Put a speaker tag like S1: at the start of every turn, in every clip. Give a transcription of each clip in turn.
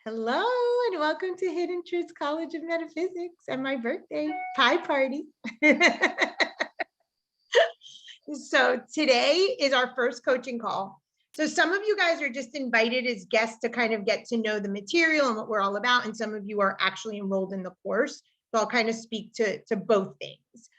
S1: Hello and welcome to Hidden Truths College of Metaphysics and my birthday pie party. So today is our first coaching call. So some of you guys are just invited as guests to kind of get to know the material and what we're all about. And some of you are actually enrolled in the course. So I'll kind of speak to both things.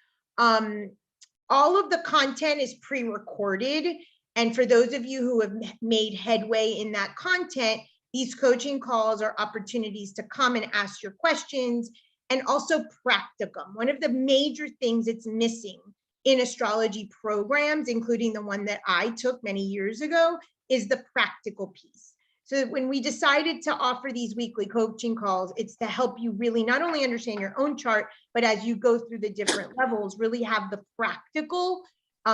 S1: All of the content is pre-recorded. And for those of you who have made headway in that content, these coaching calls are opportunities to come and ask your questions and also practicum. One of the major things that's missing in astrology programs, including the one that I took many years ago, is the practical piece. So when we decided to offer these weekly coaching calls, it's to help you really not only understand your own chart, but as you go through the different levels, really have the practical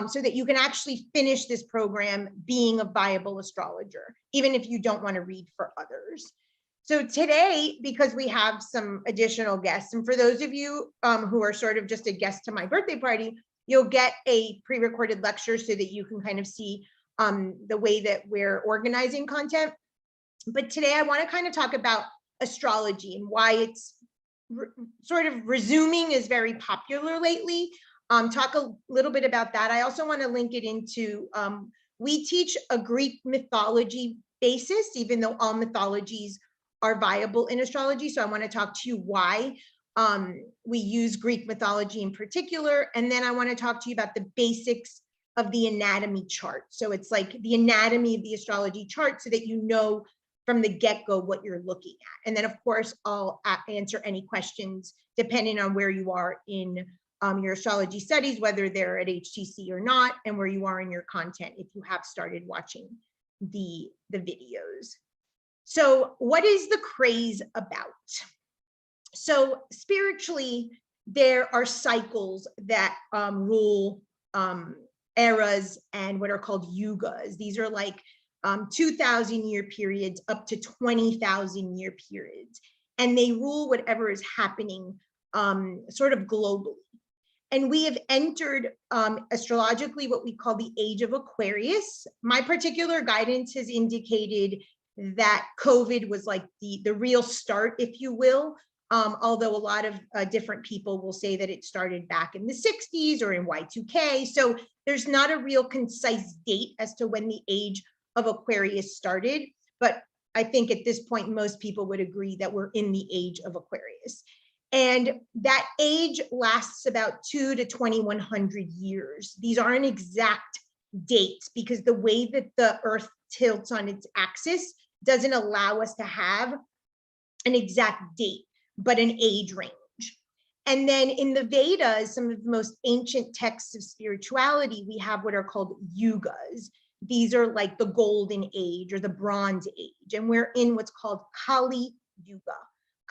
S1: so that you can actually finish this program being a viable astrologer, even if you don't want to read for others. So today, because we have some additional guests, and for those of you who are sort of just a guest to my birthday party, you'll get a pre-recorded lecture so that you can kind of see the way that we're organizing content. But today I want to kind of talk about astrology and why it's sort of resuming is very popular lately. Talk a little bit about that. I also want to link it into, we teach a Greek mythology basis, even though all mythologies are viable in astrology. So I want to talk to you why we use Greek mythology in particular. And then I want to talk to you about the basics of the anatomy chart. So it's like the anatomy of the astrology chart so that you know from the get-go what you're looking at. And then of course, I'll answer any questions depending on where you are in your astrology studies, whether they're at HTC or not, and where you are in your content if you have started watching the videos. So what is the craze about? So spiritually, there are cycles that rule eras and what are called yugas. These are like 2,000 year periods up to 20,000 year periods. And they rule whatever is happening sort of globally. And we have entered astrologically what we call the age of Aquarius. My particular guidance has indicated that COVID was like the real start, if you will. Although a lot of different people will say that it started back in the 60s or in Y2K. So there's not a real concise date as to when the age of Aquarius started. But I think at this point, most people would agree that we're in the age of Aquarius. And that age lasts about 2 to 2,100 years. These aren't exact dates because the way that the Earth tilts on its axis doesn't allow us to have an exact date, but an age range. And then in the Vedas, some of the most ancient texts of spirituality, we have what are called yugas. These are like the golden age or the bronze age. And we're in what's called Kali Yuga.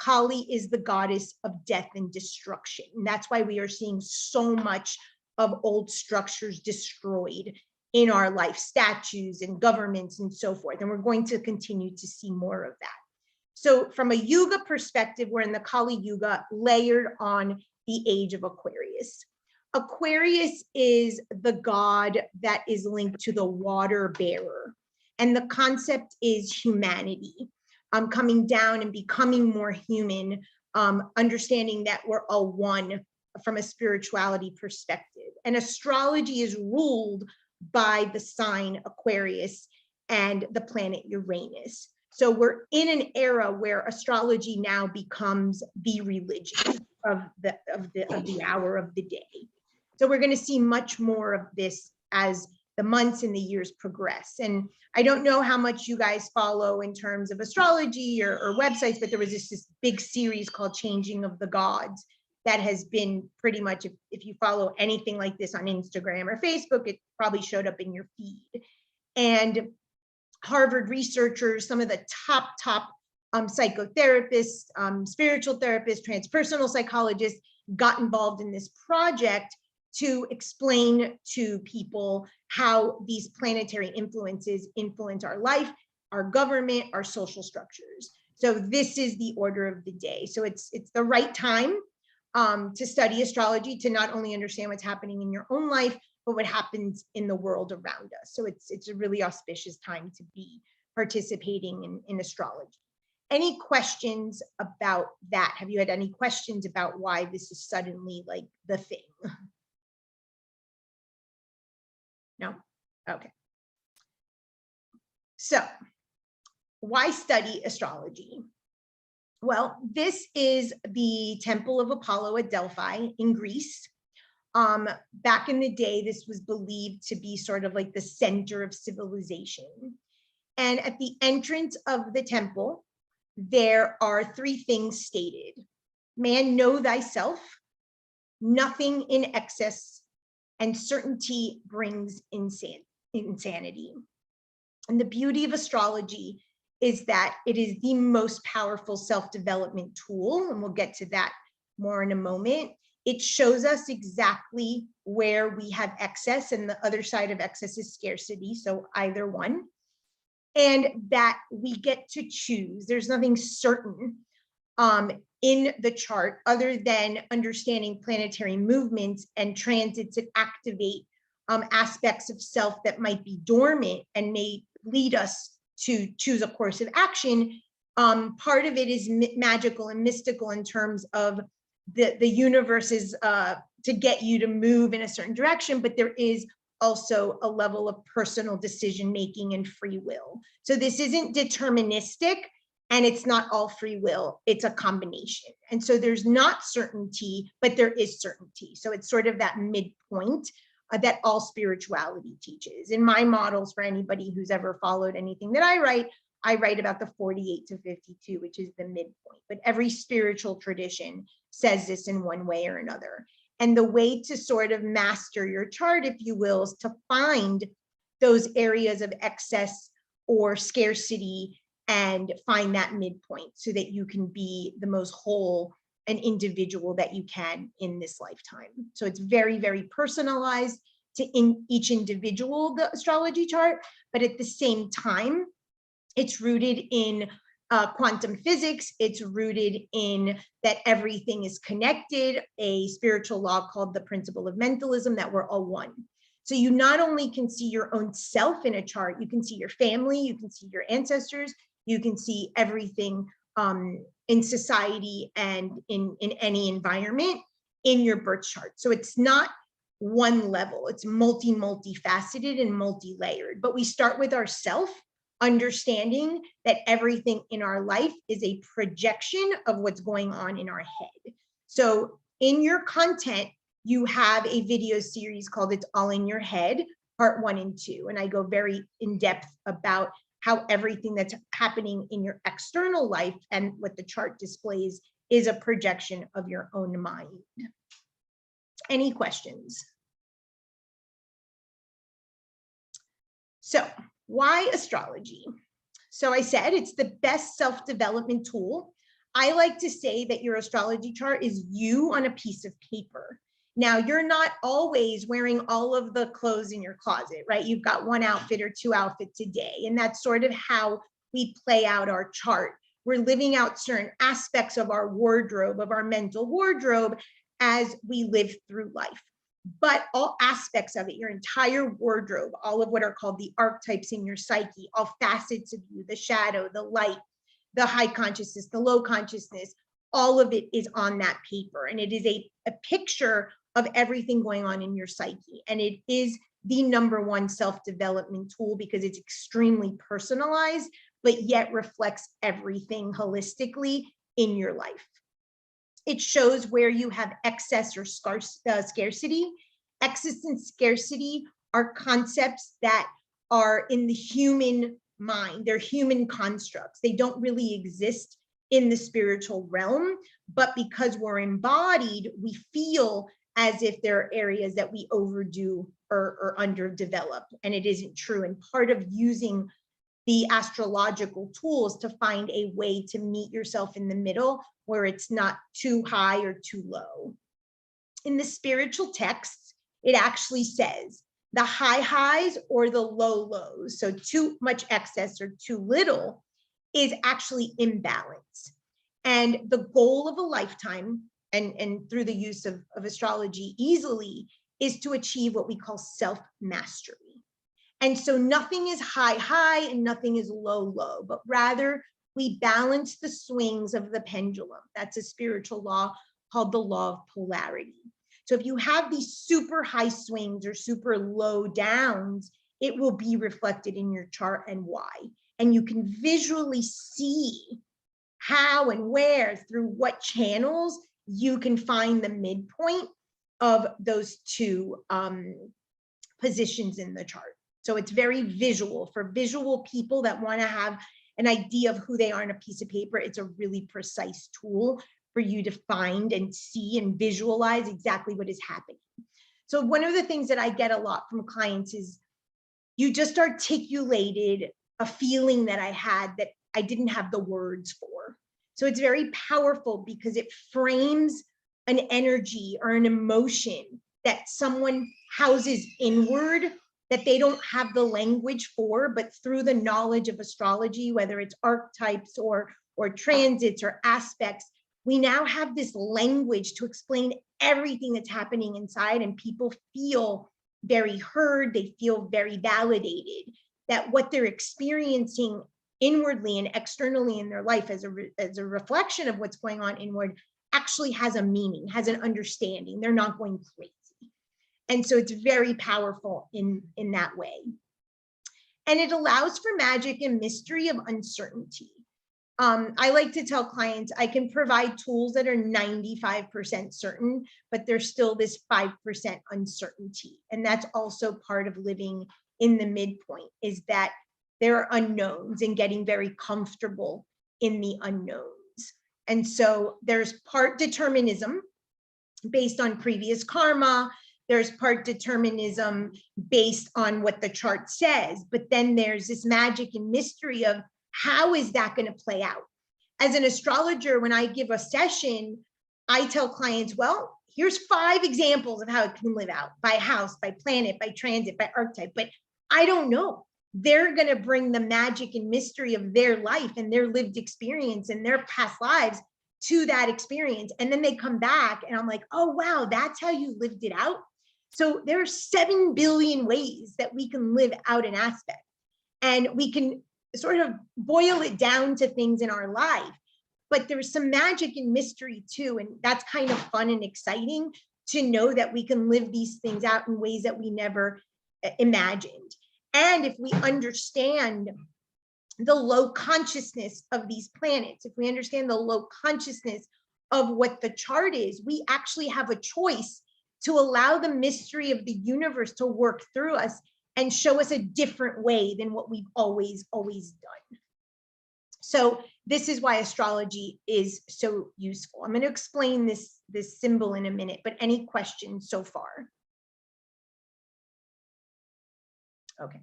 S1: Kali is the goddess of death and destruction. And that's why we are seeing so much of old structures destroyed in our life, statues and governments and so forth. And we're going to continue to see more of that. So from a yuga perspective, we're in the Kali Yuga layered on the age of Aquarius. Aquarius is the god that is linked to the water bearer. And the concept is humanity. Coming down and becoming more human, understanding that we're all one from a spirituality perspective. And astrology is ruled by the sign Aquarius and the planet Uranus. So we're in an era where astrology now becomes the religion of the hour of the day. So we're going to see much more of this as the months and the years progress. And I don't know how much you guys follow in terms of astrology or websites, but there was this big series called Changing of the Gods that has been pretty much, if you follow anything like this on Instagram or Facebook, it probably showed up in your feed. And Harvard researchers, some of the top psychotherapists, spiritual therapists, transpersonal psychologists got involved in this project to explain to people how these planetary influences influence our life, our government, our social structures. So this is the order of the day. So it's the right time to study astrology, to not only understand what's happening in your own life, but what happens in the world around us. So it's a really auspicious time to be participating in astrology. Any questions about that? Have you had any questions about why this is suddenly like the thing? No? Okay. So why study astrology? Well, this is the Temple of Apollo at Delphi in Greece. Back in the day, this was believed to be sort of like the center of civilization. And at the entrance of the temple, there are three things stated. Man, know thyself, nothing in excess, and certainty brings insanity. And the beauty of astrology is that it is the most powerful self-development tool, and we'll get to that more in a moment. It shows us exactly where we have excess, and the other side of excess is scarcity, so either one. And that we get to choose. There's nothing certain in the chart other than understanding planetary movements and transits that activate aspects of self that might be dormant and may lead us to choose a course of action. Part of it is magical and mystical in terms of the universe is to get you to move in a certain direction, but there is also a level of personal decision making and free will. So this isn't deterministic, and it's not all free will, it's a combination. And so there's not certainty, but there is certainty. So it's sort of that midpoint that all spirituality teaches. In my models, for anybody who's ever followed anything that I write about the 48 to 52, which is the midpoint. But every spiritual tradition says this in one way or another. And the way to sort of master your chart, if you will, is to find those areas of excess or scarcity and find that midpoint so that you can be the most whole and individual that you can in this lifetime. So it's very, very personalized to each individual, the astrology chart, but at the same time, it's rooted in quantum physics. It's rooted in that everything is connected, a spiritual law called the principle of mentalism, that we're all one. So you not only can see your own self in a chart, you can see your family, you can see your ancestors, you can see everything in society and in any environment in your birth chart. So it's not one level, it's multifaceted and multi-layered, but we start with ourself, understanding that everything in our life is a projection of what's going on in our head. So in your content, you have a video series called It's All in Your Head, part 1 and 2. And I go very in depth about how everything that's happening in your external life and what the chart displays is a projection of your own mind. Any questions? So why astrology? So I said it's the best self-development tool. I like to say that your astrology chart is you on a piece of paper. Now, you're not always wearing all of the clothes in your closet, right? You've got one outfit or two outfits a day, and that's sort of how we play out our chart. We're living out certain aspects of our wardrobe, of our mental wardrobe, as we live through life. But all aspects of it, your entire wardrobe, all of what are called the archetypes in your psyche, all facets of you, the shadow, the light, the high consciousness, the low consciousness, all of it is on that paper. And it is a picture of everything going on in your psyche. And it is the #1 self-development tool because it's extremely personalized, but yet reflects everything holistically in your life. It shows where you have excess or scarcity. Excess and scarcity are concepts that are in the human mind. They're human constructs. They don't really exist in the spiritual realm, but because we're embodied, we feel as if there are areas that we overdo or underdevelop, and it isn't true. And part of using the astrological tools to find a way to meet yourself in the middle where it's not too high or too low. In the spiritual texts, it actually says the high highs or the low lows. So too much excess or too little is actually imbalance. And the goal of a lifetime, and through the use of astrology easily, is to achieve what we call self-mastery. And so nothing is high, high, and nothing is low, low, but rather we balance the swings of the pendulum. That's a spiritual law called the law of polarity. So if you have these super high swings or super low downs, it will be reflected in your chart and why. And you can visually see how and where, through what channels, you can find the midpoint of those two positions in the chart. So it's very visual. For visual people that want to have an idea of who they are on a piece of paper, it's a really precise tool for you to find and see and visualize exactly what is happening. So one of the things that I get a lot from clients is, you just articulated a feeling that I had that I didn't have the words for. So it's very powerful because it frames an energy or an emotion that someone houses inward that they don't have the language for, but through the knowledge of astrology, whether it's archetypes or transits or aspects, we now have this language to explain everything that's happening inside, and people feel very heard, they feel very validated, that what they're experiencing inwardly and externally in their life as a reflection of what's going on inward actually has a meaning, has an understanding. They're not going crazy. And so it's very powerful in that way. And it allows for magic and mystery of uncertainty. I like to tell clients I can provide tools that are 95% certain, but there's still this 5% uncertainty. And that's also part of living in the midpoint, is that there are unknowns and getting very comfortable in the unknowns. And so there's part determinism based on previous karma. There's part determinism based on what the chart says, but then there's this magic and mystery of how is that going to play out? As an astrologer, when I give a session, I tell clients, well, here's 5 examples of how it can live out by house, by planet, by transit, by archetype, but I don't know. They're going to bring the magic and mystery of their life and their lived experience and their past lives to that experience. And then they come back and I'm like, oh, wow, that's how you lived it out. So there are 7 billion ways that we can live out an aspect, and we can sort of boil it down to things in our life, but there's some magic and mystery too. And that's kind of fun and exciting to know that we can live these things out in ways that we never imagined. And if we understand the low consciousness of these planets, if we understand the low consciousness of what the chart is, we actually have a choice to allow the mystery of the universe to work through us and show us a different way than what we've always done. So this is why astrology is so useful. I'm going to explain this symbol in a minute, but any questions so far? Okay.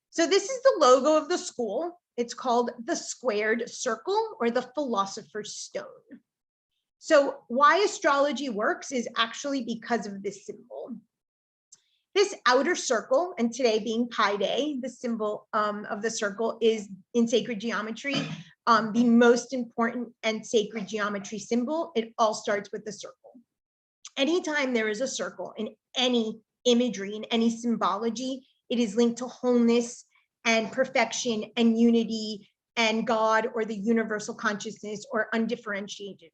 S1: So this is the logo of the school. It's called the squared circle or the philosopher's stone. So why astrology works is actually because of this symbol. This outer circle, and today being Pi Day, the symbol of the circle is in sacred geometry, the most important and sacred geometry symbol. It all starts with the circle. Anytime there is a circle in any imagery, in any symbology, it is linked to wholeness and perfection and unity and God or the universal consciousness or undifferentiated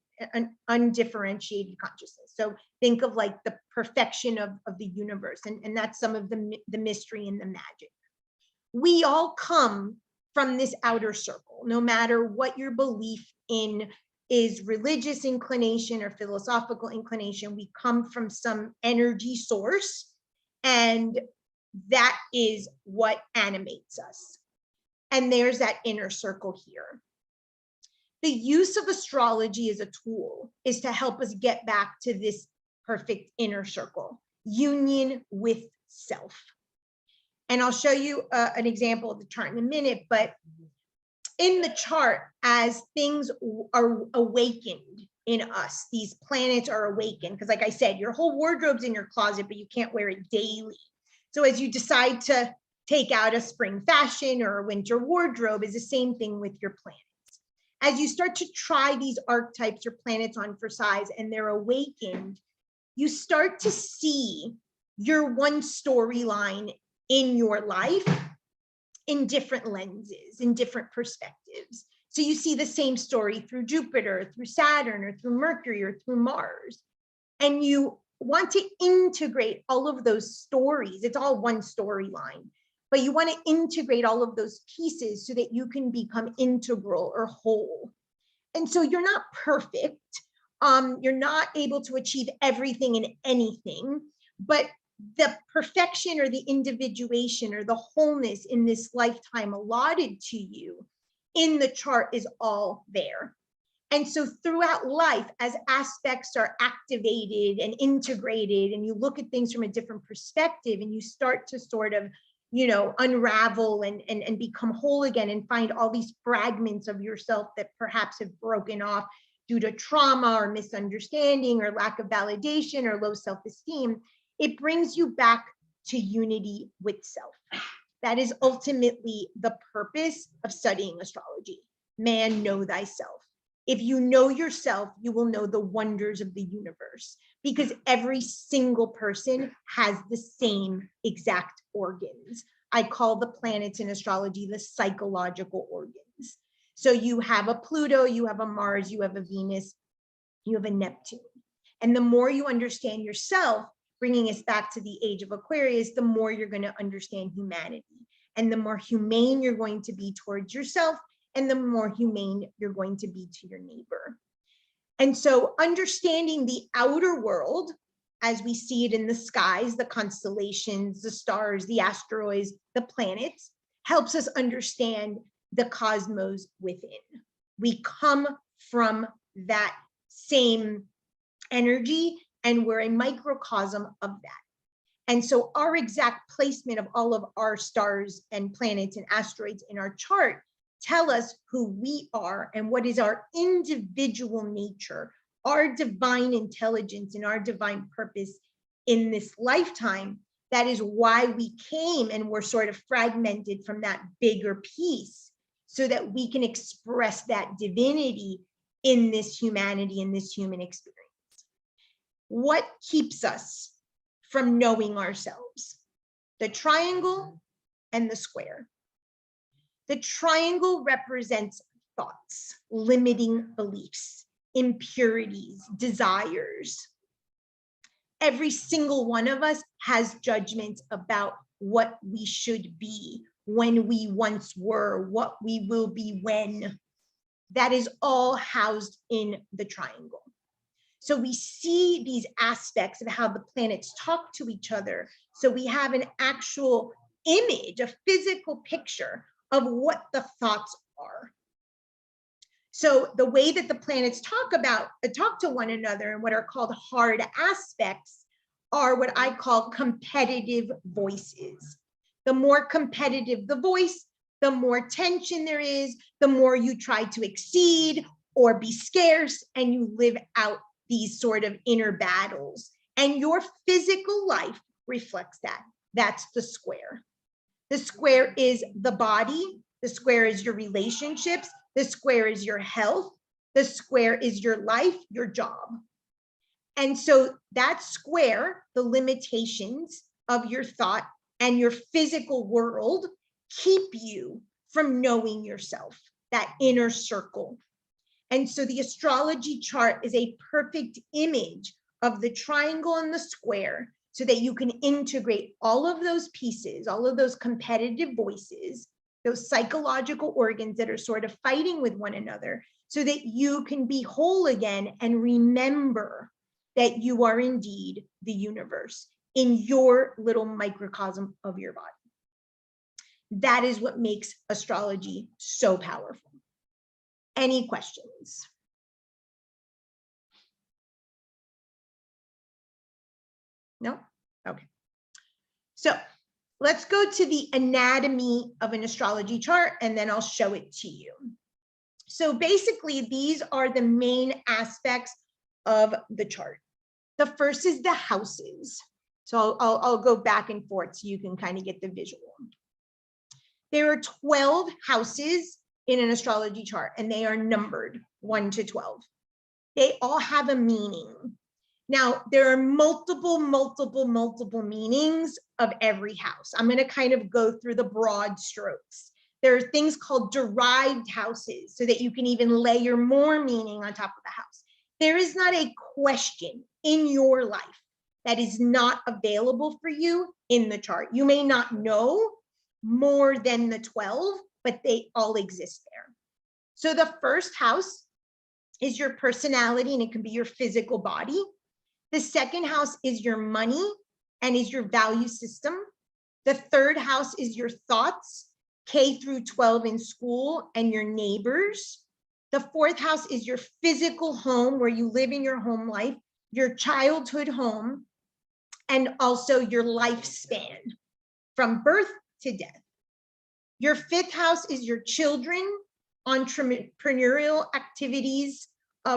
S1: consciousness. So think of like the perfection of the universe, and that's some of the mystery and the magic. We all come from this outer circle, no matter what your belief in is, religious inclination or philosophical inclination. We come from some energy source, and that is what animates us. And there's that inner circle here. The use of astrology as a tool is to help us get back to this perfect inner circle, union with self. And I'll show you an example of the chart in a minute, but in the chart, as things are awakened in us, these planets are awakened, because like I said, your whole wardrobe's in your closet, but you can't wear it daily. So as you decide to take out a spring fashion or a winter wardrobe, is the same thing with your planets. As you start to try these archetypes or planets on for size and they're awakened, you start to see your one storyline in your life in different lenses, in different perspectives. So you see the same story through Jupiter, through Saturn, or through Mercury, or through Mars. And you want to integrate all of those stories. It's all one storyline, but you want to integrate all of those pieces so that you can become integral or whole. And so you're not perfect. You're not able to achieve everything in anything, but the perfection or the individuation or the wholeness in this lifetime allotted to you in the chart is all there. And so throughout life, as aspects are activated and integrated, and you look at things from a different perspective, and you start to sort of, you know, unravel and become whole again, and find all these fragments of yourself that perhaps have broken off due to trauma or misunderstanding or lack of validation or low self-esteem, it brings you back to unity with self. That is ultimately the purpose of studying astrology. Man, know thyself. If you know yourself, you will know the wonders of the universe, because every single person has the same exact organs. I call the planets in astrology the psychological organs. So you have a Pluto, you have a Mars, you have a Venus, you have a Neptune. And the more you understand yourself, bringing us back to the age of Aquarius, the more you're going to understand humanity. And the more humane you're going to be towards yourself, and the more humane you're going to be to your neighbor. And so understanding the outer world, as we see it in the skies, the constellations, the stars, the asteroids, the planets, helps us understand the cosmos within. We come from that same energy, and we're a microcosm of that. And so our exact placement of all of our stars and planets and asteroids in our chart tell us who we are and what is our individual nature, our divine intelligence and our divine purpose in this lifetime. That is why we came and were sort of fragmented from that bigger piece, so that we can express that divinity in this humanity, in this human experience. What keeps us from knowing ourselves? The triangle and the square. The triangle represents thoughts, limiting beliefs, impurities, desires. Every single one of us has judgments about what we should be, when we once were, what we will be when. That is all housed in the triangle. So we see these aspects of how the planets talk to each other. So we have an actual image, a physical picture of what the thoughts are. So the way that the planets talk to one another, and what are called hard aspects, are what I call competitive voices. The more competitive the voice, the more tension there is, the more you try to exceed or be scarce, and you live out these sort of inner battles. And your physical life reflects that. That's the square. The square is the body. The square is your relationships. The square is your health. The square is your life, your job. And so that square, the limitations of your thought and your physical world, keep you from knowing yourself, that inner circle. And so the astrology chart is a perfect image of the triangle and the square, so that you can integrate all of those pieces, all of those competitive voices, those psychological organs that are sort of fighting with one another, so that you can be whole again and remember that you are indeed the universe in your little microcosm of your body. That is what makes astrology so powerful. Any questions? No? Okay. So let's go to the anatomy of an astrology chart, and then I'll show it to you. So basically, these are the main aspects of the chart. The first is the houses. So I'll go back and forth so you can kind of get the visual. There are 12 houses in an astrology chart, and they are numbered 1 to 12. They all have a meaning. Now, there are multiple meanings of every house. I'm going to kind of go through the broad strokes. There are things called derived houses so that you can even layer more meaning on top of the house. There is not a question in your life that is not available for you in the chart. You may not know more than the 12, but they all exist there. So the first house is your personality, and it can be your physical body. The second house is your money and is your value system. The third house is your thoughts, K through 12 in school, and your neighbors. The fourth house is your physical home, where you live in your home life, your childhood home, and also your lifespan from birth to death. Your fifth house is your children, entrepreneurial activities,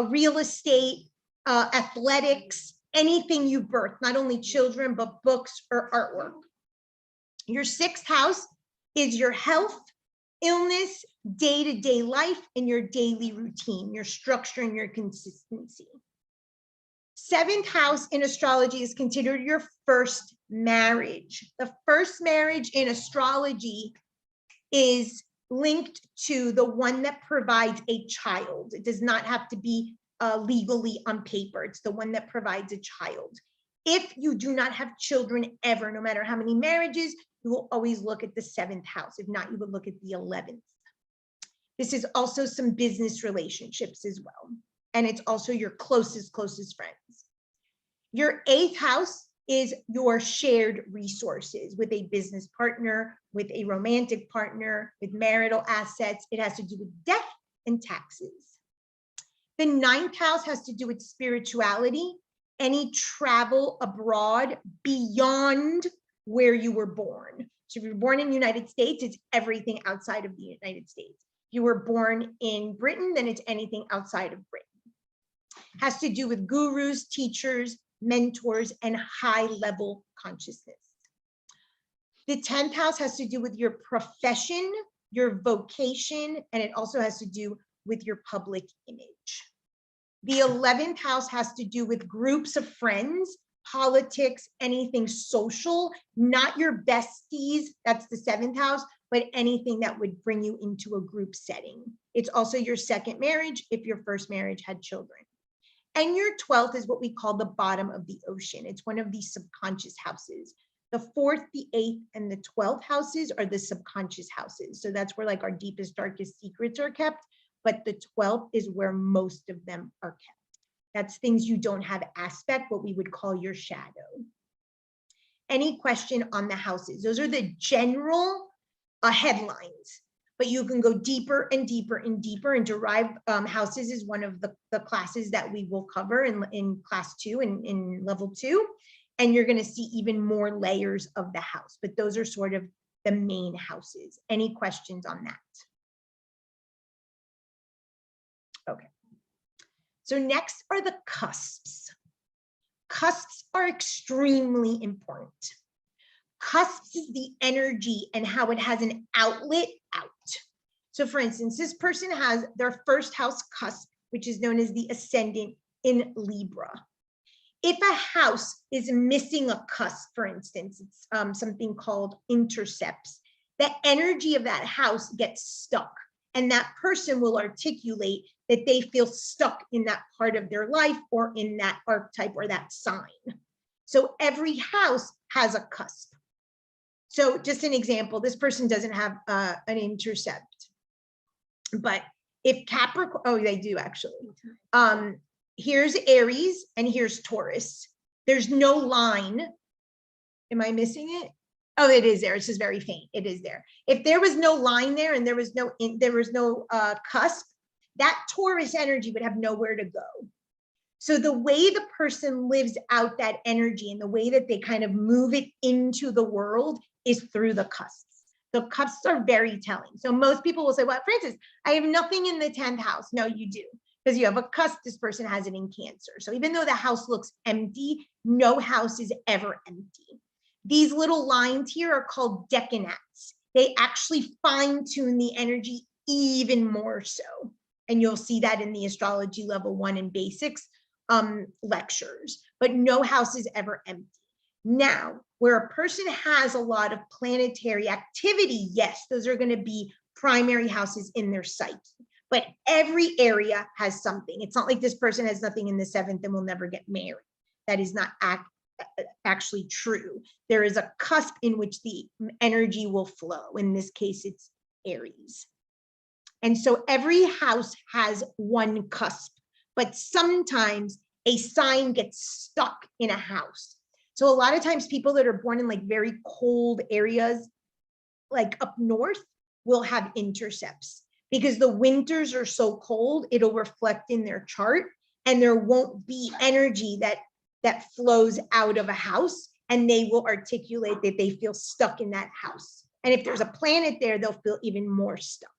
S1: real estate, athletics, anything you birth, not only children, but books or artwork. Your sixth house is your health, illness, day-to-day life, and your daily routine, your structure and your consistency. Seventh house in astrology is considered your first marriage. The first marriage in astrology is linked to the one that provides a child. It does not have to be legally on paper. It's the one that provides a child. If you do not have children ever, no matter how many marriages, you will always look at the seventh house. If not, you would look at the 11th. This is also some business relationships as well. And it's also your closest friends. Your eighth house is your shared resources with a business partner, with a romantic partner, with marital assets. It has to do with death and taxes. The ninth house has to do with spirituality, any travel abroad beyond where you were born. So if you were born in the United States, it's everything outside of the United States. If you were born in Britain, then it's anything outside of Britain. Has to do with gurus, teachers, mentors, and high-level consciousness. The 10th house has to do with your profession, your vocation, and it also has to do with your public image. The 11th house has to do with groups of friends, politics, anything social, not your besties, that's the 7th house, but anything that would bring you into a group setting. It's also your second marriage if your first marriage had children. And your 12th is what we call the bottom of the ocean. It's one of these subconscious houses. The 4th, the 8th, and the 12th houses are the subconscious houses. So that's where like our deepest, darkest secrets are kept. But the 12th is where most of them are kept. That's things you don't have aspect, what we would call your shadow. Any question on the houses? Those are the general headlines, but you can go deeper and deeper and deeper, and derived houses is one of the classes that we will cover in class 2 and in level 2. And you're going to see even more layers of the house, but those are sort of the main houses. Any questions on that? Okay. So next are the cusps. Cusps are extremely important. Cusps is the energy and how it has an outlet out. So for instance, this person has their first house cusp, which is known as the ascendant in Libra. If a house is missing a cusp, for instance, it's something called intercepts, the energy of that house gets stuck, and that person will articulate that they feel stuck in that part of their life or in that archetype or that sign. So every house has a cusp. So just an example, this person doesn't have an intercept, but if Capricorn, oh, they do actually. Here's Aries and here's Taurus. There's no line. Am I missing it? Oh, it is there. It's just very faint. It is there. If there was no line there and there was no cusp, that Taurus energy would have nowhere to go. So the way the person lives out that energy and the way that they kind of move it into the world is through the cusps. The cusps are very telling. So most people will say, well, Francis, I have nothing in the 10th house. No, you do, because you have a cusp. This person has it in Cancer. So even though the house looks empty, no house is ever empty. These little lines here are called decanats. They actually fine tune the energy even more so. And you'll see that in the astrology level 1 and basics lectures, but no house is ever empty. Now, where a person has a lot of planetary activity, yes, those are going to be primary houses in their psyche. But every area has something. It's not like this person has nothing in the 7th and will never get married. That is not actually true. There is a cusp in which the energy will flow. In this case, it's Aries. And so every house has one cusp, but sometimes a sign gets stuck in a house. So a lot of times people that are born in like very cold areas, like up north, will have intercepts because the winters are so cold, it'll reflect in their chart and there won't be energy that flows out of a house, and they will articulate that they feel stuck in that house. And if there's a planet there, they'll feel even more stuck.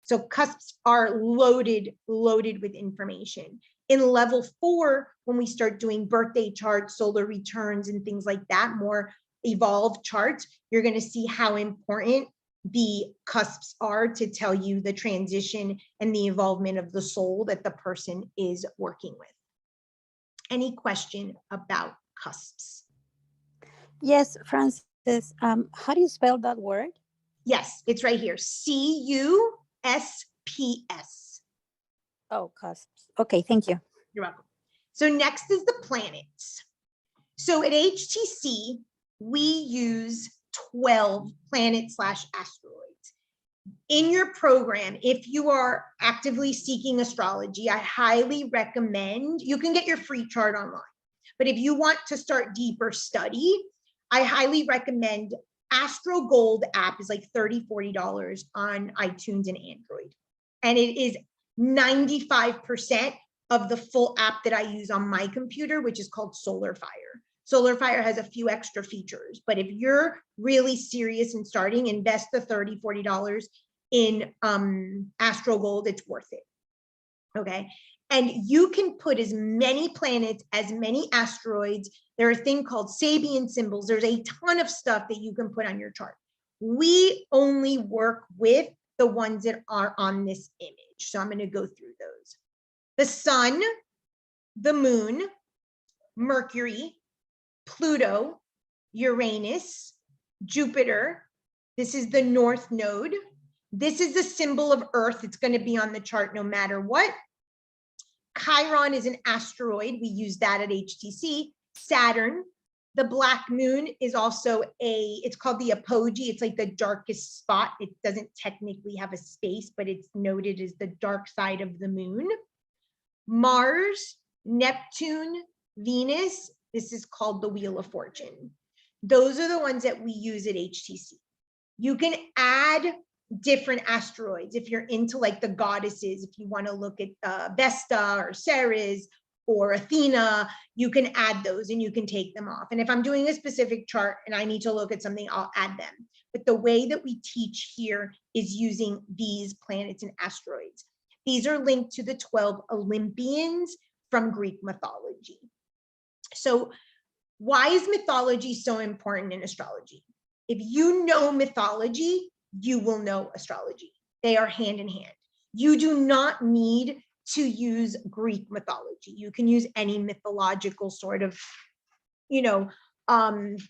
S1: So cusps are loaded with information. In level 4, when we start doing birthday charts, solar returns, and things like that, more evolved charts, you're going to see how important the cusps are to tell you the transition and the involvement of the soul that the person is working with. Any question about cusps?
S2: Yes, Francis, how do you spell that word?
S1: Yes, it's right here. C-U-S-P-S.
S2: Oh, cusps. Okay, thank you.
S1: You're welcome. So next is the planets. So at HTC, we use 12 planet/asteroids. In your program, if you are actively seeking astrology, I highly recommend, you can get your free chart online, but if you want to start deeper study, I highly recommend Astro Gold app is like $30, $40 on iTunes and Android. And it is 95% of the full app that I use on my computer, which is called SolarFire. SolarFire has a few extra features, but if you're really serious in starting, invest the $30, $40 in Astro Gold, it's worth it. Okay. And you can put as many planets, as many asteroids. There's a thing called Sabian symbols. There's a ton of stuff that you can put on your chart. We only work with the ones that are on this image. So I'm going to go through those. The sun, the moon, Mercury, Pluto, Uranus, Jupiter. This is the North Node. This is the symbol of Earth. It's going to be on the chart no matter what. Chiron is an asteroid. We use that at HTC. Saturn. The black moon is also it's called the apogee. It's like the darkest spot. It doesn't technically have a space, but it's noted as the dark side of the moon. Mars, Neptune, Venus. This is called the Wheel of Fortune. Those are the ones that we use at HTC. You can add different asteroids if you're into like the goddesses. If you want to look at Vesta or Ceres or Athena, you can add those and you can take them off. And if I'm doing a specific chart and I need to look at something, I'll add them. But the way that we teach here is using these planets and asteroids. These are linked to the 12 Olympians from Greek mythology. So why is mythology so important in astrology? If you know mythology, you will know astrology. They are hand in hand. You do not need to use Greek mythology. You can use any mythological sort of,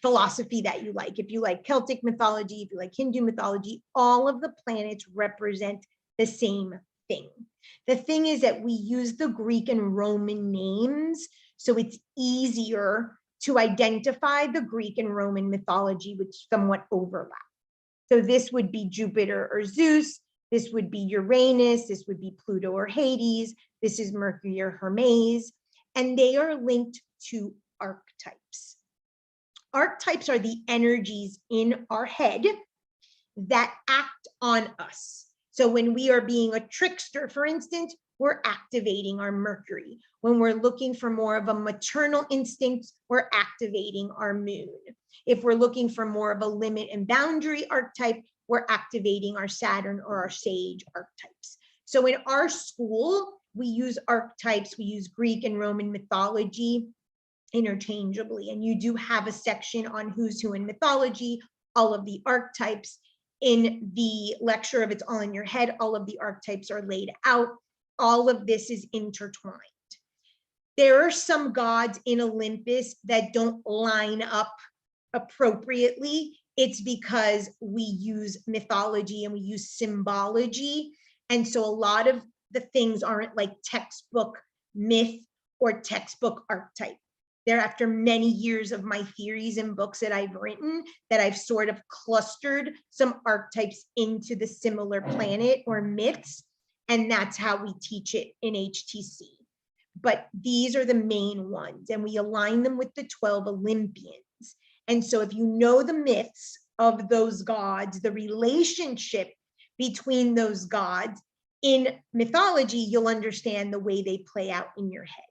S1: philosophy that you like. If you like Celtic mythology, if you like Hindu mythology, all of the planets represent the same thing. The thing is that we use the Greek and Roman names, so it's easier to identify the Greek and Roman mythology, which somewhat overlap. So this would be Jupiter or Zeus. This would be Uranus. This would be Pluto or Hades. This is Mercury or Hermes. And they are linked to archetypes. Archetypes are the energies in our head that act on us. So when we are being a trickster, for instance, we're activating our Mercury. When we're looking for more of a maternal instinct, we're activating our moon. If we're looking for more of a limit and boundary archetype, we're activating our Saturn or our Sage archetypes. So in our school, we use archetypes, we use Greek and Roman mythology interchangeably. And you do have a section on who's who in mythology, all of the archetypes. In the lecture of It's All in Your Head, all of the archetypes are laid out. All of this is intertwined. There are some gods in Olympus that don't line up appropriately it's because we use mythology and we use symbology. And so a lot of the things aren't like textbook myth or textbook archetype. They're after many years of my theories and books that I've written, that I've sort of clustered some archetypes into the similar planet or myths. And that's how we teach it in HTC. But these are the main ones, and we align them with the 12 Olympians. And so if you know the myths of those gods, the relationship between those gods in mythology, you'll understand the way they play out in your head.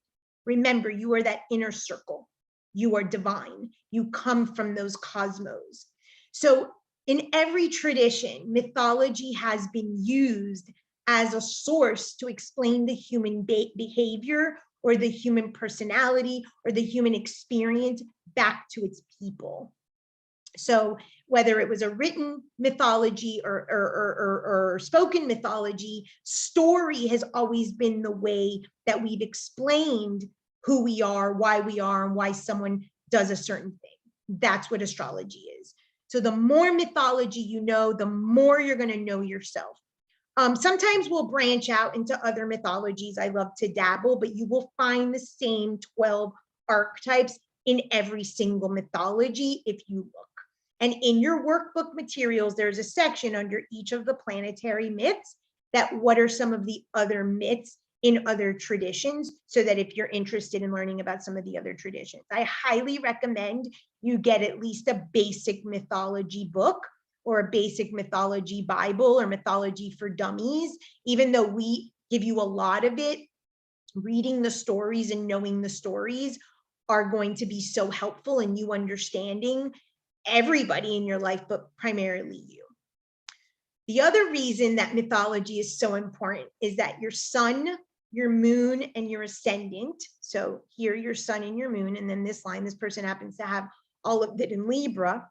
S1: Remember, you are that inner circle. You are divine. You come from those cosmos. So in every tradition, mythology has been used as a source to explain the human behavior or the human personality or the human experience back to its people. So whether it was a written mythology or spoken mythology, story has always been the way that we've explained who we are, and why someone does a certain thing. That's what astrology is. So the more mythology you know, the more you're going to know yourself. Sometimes we'll branch out into other mythologies. I love to dabble, but you will find the same 12 archetypes in every single mythology if you look. And in your workbook materials, there's a section under each of the planetary myths that what are some of the other myths in other traditions, so that if you're interested in learning about some of the other traditions, I highly recommend you get at least a basic mythology book or a basic mythology Bible or mythology for dummies. Even though we give you a lot of it, reading the stories and knowing the stories are going to be so helpful in you understanding everybody in your life, but primarily you. The other reason that mythology is so important is that your sun, your moon, and your ascendant, so here your sun and your moon, and then this line, this person happens to have all of it in Libra,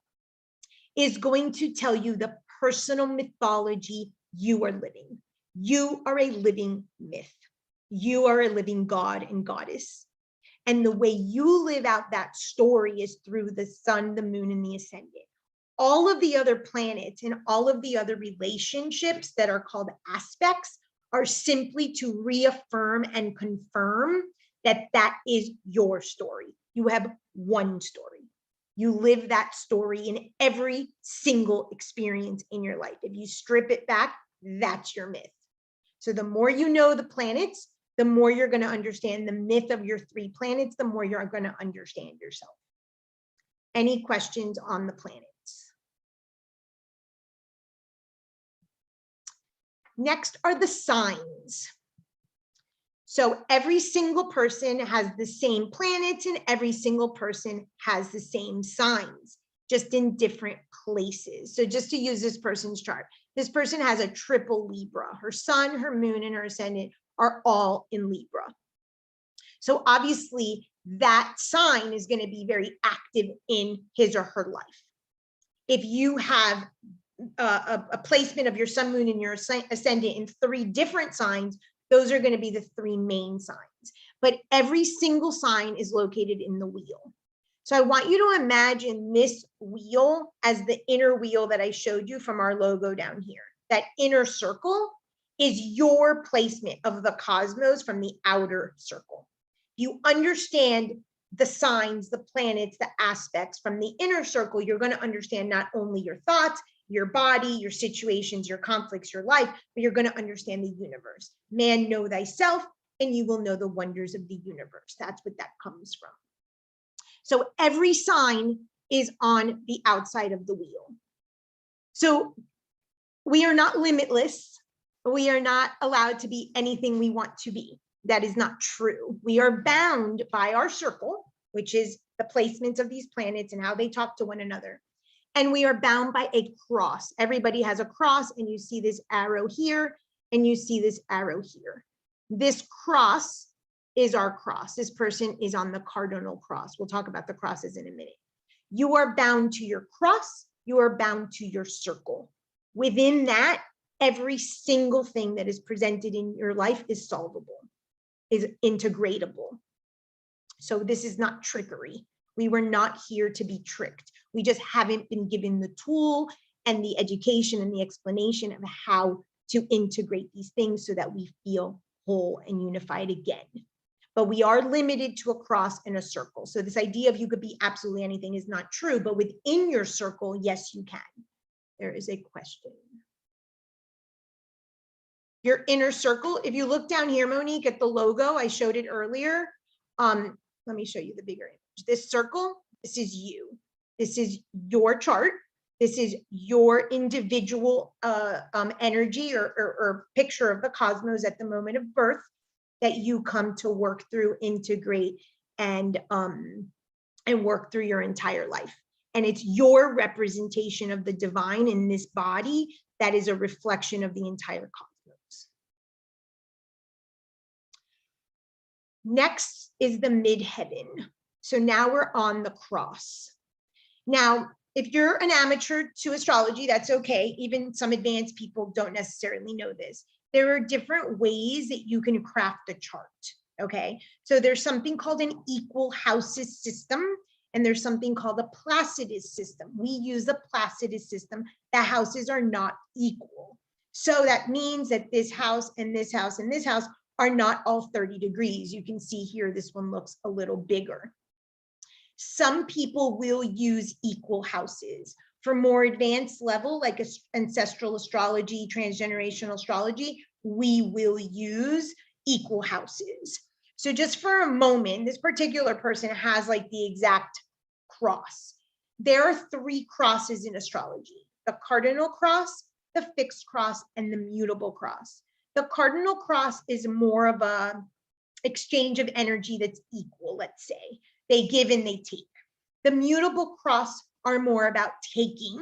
S1: is going to tell you the personal mythology you are living. You are a living myth. You are a living god and goddess. And the way you live out that story is through the sun, the moon, and the ascendant. All of the other planets and all of the other relationships that are called aspects are simply to reaffirm and confirm that that is your story. You have one story. You live that story in every single experience in your life. If you strip it back, that's your myth. So the more you know the planets, the more you're going to understand the myth of your 3 planets, the more you're going to understand yourself. Any questions on the planets? Next are the signs. So every single person has the same planets and every single person has the same signs, just in different places. So just to use this person's chart, this person has a triple Libra. Her sun, her moon, and her ascendant are all in Libra. So obviously that sign is going to be very active in his or her life. If you have a placement of your sun, moon, and your ascendant in 3 different signs, those are going to be the 3 main signs. But every single sign is located in the wheel. So I want you to imagine this wheel as the inner wheel that I showed you from our logo down here. That inner circle is your placement of the cosmos from the outer circle. You understand the signs, the planets, the aspects from the inner circle, you're going to understand not only your thoughts, your body, your situations, your conflicts, your life, but you're going to understand the universe. Man, know thyself, and you will know the wonders of the universe. That's what that comes from. So every sign is on the outside of the wheel. So we are not limitless. We are not allowed to be anything we want to be. That is not true. We are bound by our circle, which is the placements of these planets and how they talk to one another. And we are bound by a cross. Everybody has a cross, and you see this arrow here, and you see this arrow here. This cross is our cross. This person is on the cardinal cross. We'll talk about the crosses in a minute. You are bound to your cross. You are bound to your circle. Within that, every single thing that is presented in your life is solvable, is integratable. So this is not trickery We were not here to be tricked. We just haven't been given the tool and the education and the explanation of how to integrate these things so that we feel whole and unified again. But we are limited to a cross and a circle. So this idea of you could be absolutely anything is not true, but within your circle, yes, you can. There is a question. Your inner circle, if you look down here, Monique, at the logo, I showed it earlier. Let me show you the bigger image. This circle, this is you. This is your chart. This is your individual energy or picture of the cosmos at the moment of birth that you come to work through, integrate, and work through your entire life. And it's your representation of the divine in this body that is a reflection of the entire cosmos. Next is the midheaven. So now we're on the cross. Now, if you're an amateur to astrology, that's okay. Even some advanced people don't necessarily know this. There are different ways that you can craft a chart, okay? So there's something called an equal houses system, and there's something called a Placidus system. We use the Placidus system. The houses are not equal. So that means that this house and this house and this house are not all 30 degrees. You can see here, this one looks a little bigger. Some people will use equal houses. For more advanced level, like ancestral astrology, transgenerational astrology, we will use equal houses. So just for a moment, this particular person has like the exact cross. There are 3 crosses in astrology: the cardinal cross, the fixed cross, and the mutable cross. The cardinal cross is more of a exchange of energy that's equal, let's say. They give and they take. The mutable cross are more about taking,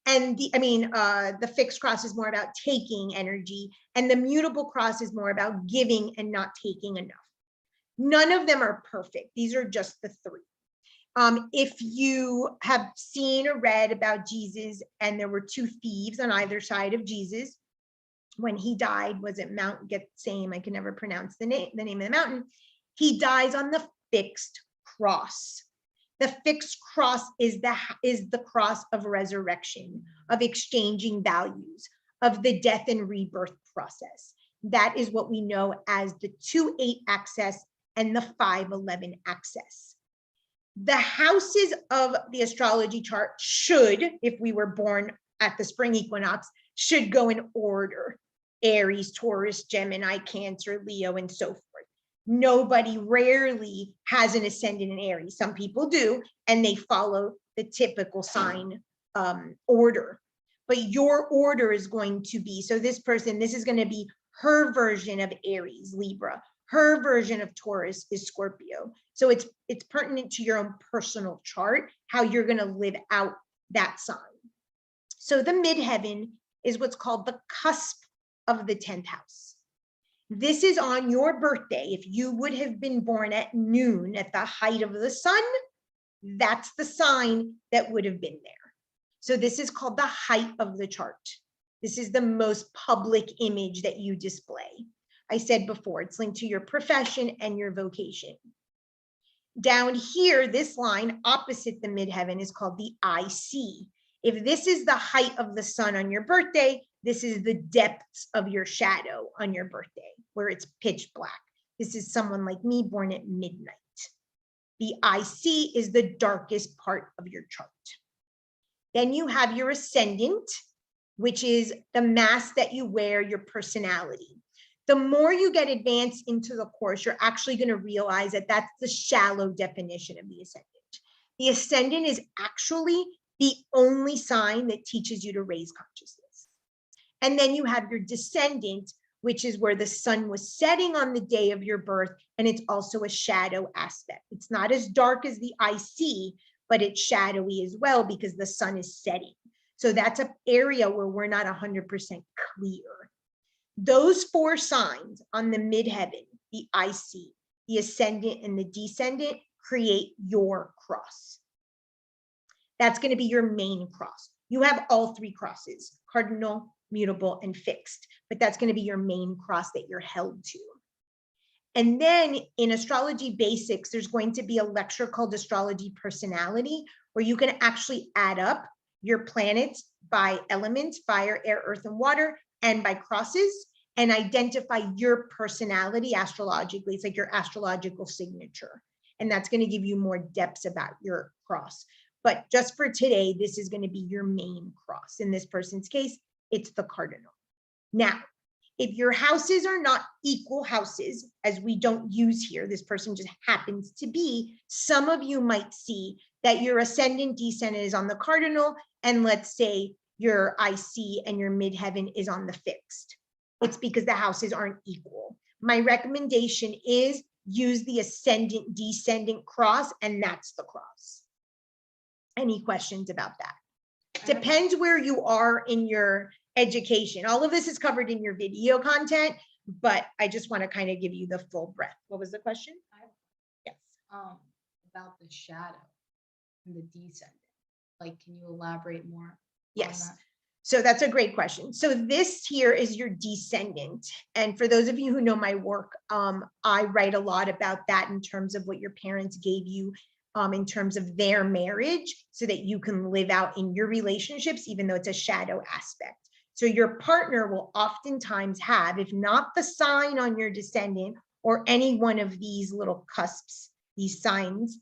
S1: and the fixed cross is more about taking energy, and the mutable cross is more about giving and not taking enough. None of them are perfect. These are just the 3. If you have seen or read about Jesus, and there were 2 thieves on either side of Jesus when he died, was it Mount Gethsemane? I can never pronounce the name of the mountain. He dies on the fixed cross. The fixed cross is the cross of resurrection, of exchanging values, of the death and rebirth process. That is what we know as the 2-8 axis and the 5-11 axis. The houses of the astrology chart should, if we were born at the spring equinox, should go in order: Aries, Taurus, Gemini, Cancer, Leo, and so forth. Nobody rarely has an ascendant in Aries. Some people do, and they follow the typical sign order. But your order is going to be, so this person, this is going to be her version of Aries, Libra. Her version of Taurus is Scorpio. So it's pertinent to your own personal chart, how you're going to live out that sign. So the midheaven is what's called the cusp of the 10th house. This is on your birthday. If you would have been born at noon, at the height of the sun, that's the sign that would have been there. So this is called the height of the chart. This is the most public image that you display. I said before, it's linked to your profession and your vocation. Down here, this line opposite the midheaven is called the IC. If this is the height of the sun on your birthday, this is the depths of your shadow on your birthday, where it's pitch black. This is someone like me born at midnight. The IC is the darkest part of your chart. Then you have your ascendant, which is the mask that you wear, your personality. The more you get advanced into the course, you're actually going to realize that that's the shallow definition of the ascendant. The ascendant is actually the only sign that teaches you to raise consciousness. And then you have your descendant, which is where the sun was setting on the day of your birth, and it's also a shadow aspect. It's not as dark as the IC, but it's shadowy as well because the sun is setting. So that's an area where we're not 100% clear. Those 4 signs on the midheaven, the IC, the ascendant, and the descendant, create your cross. That's going to be your main cross. You have all 3 crosses: cardinal, mutable, and fixed, but that's going to be your main cross that you're held to. And then in Astrology Basics, there's going to be a lecture called Astrology Personality, where you can actually add up your planets by elements, fire, air, earth, and water, and by crosses, and identify your personality astrologically. It's like your astrological signature. And that's going to give you more depths about your cross. But just for today, this is going to be your main cross. In this person's case, it's the cardinal. Now, if your houses are not equal houses, as we don't use here, this person just happens to be, some of you might see that your ascendant descendant is on the cardinal, and let's say your IC and your midheaven is on the fixed. It's because the houses aren't equal. My recommendation is use the ascendant descendant cross, and that's the cross. Any questions about that? Depends where you are in your education. All of this is covered in your video content, but I just want to kind of give you the full breadth. What was the question? Yes.
S3: About the shadow and the descendant. Like, can you elaborate more?
S1: Yes. So that's a great question. So this here is your descendant. And for those of you who know my work, I write a lot about that in terms of what your parents gave you in terms of their marriage, so that you can live out in your relationships, even though it's a shadow aspect. So your partner will oftentimes have, if not the sign on your descendant or any one of these little cusps, these signs,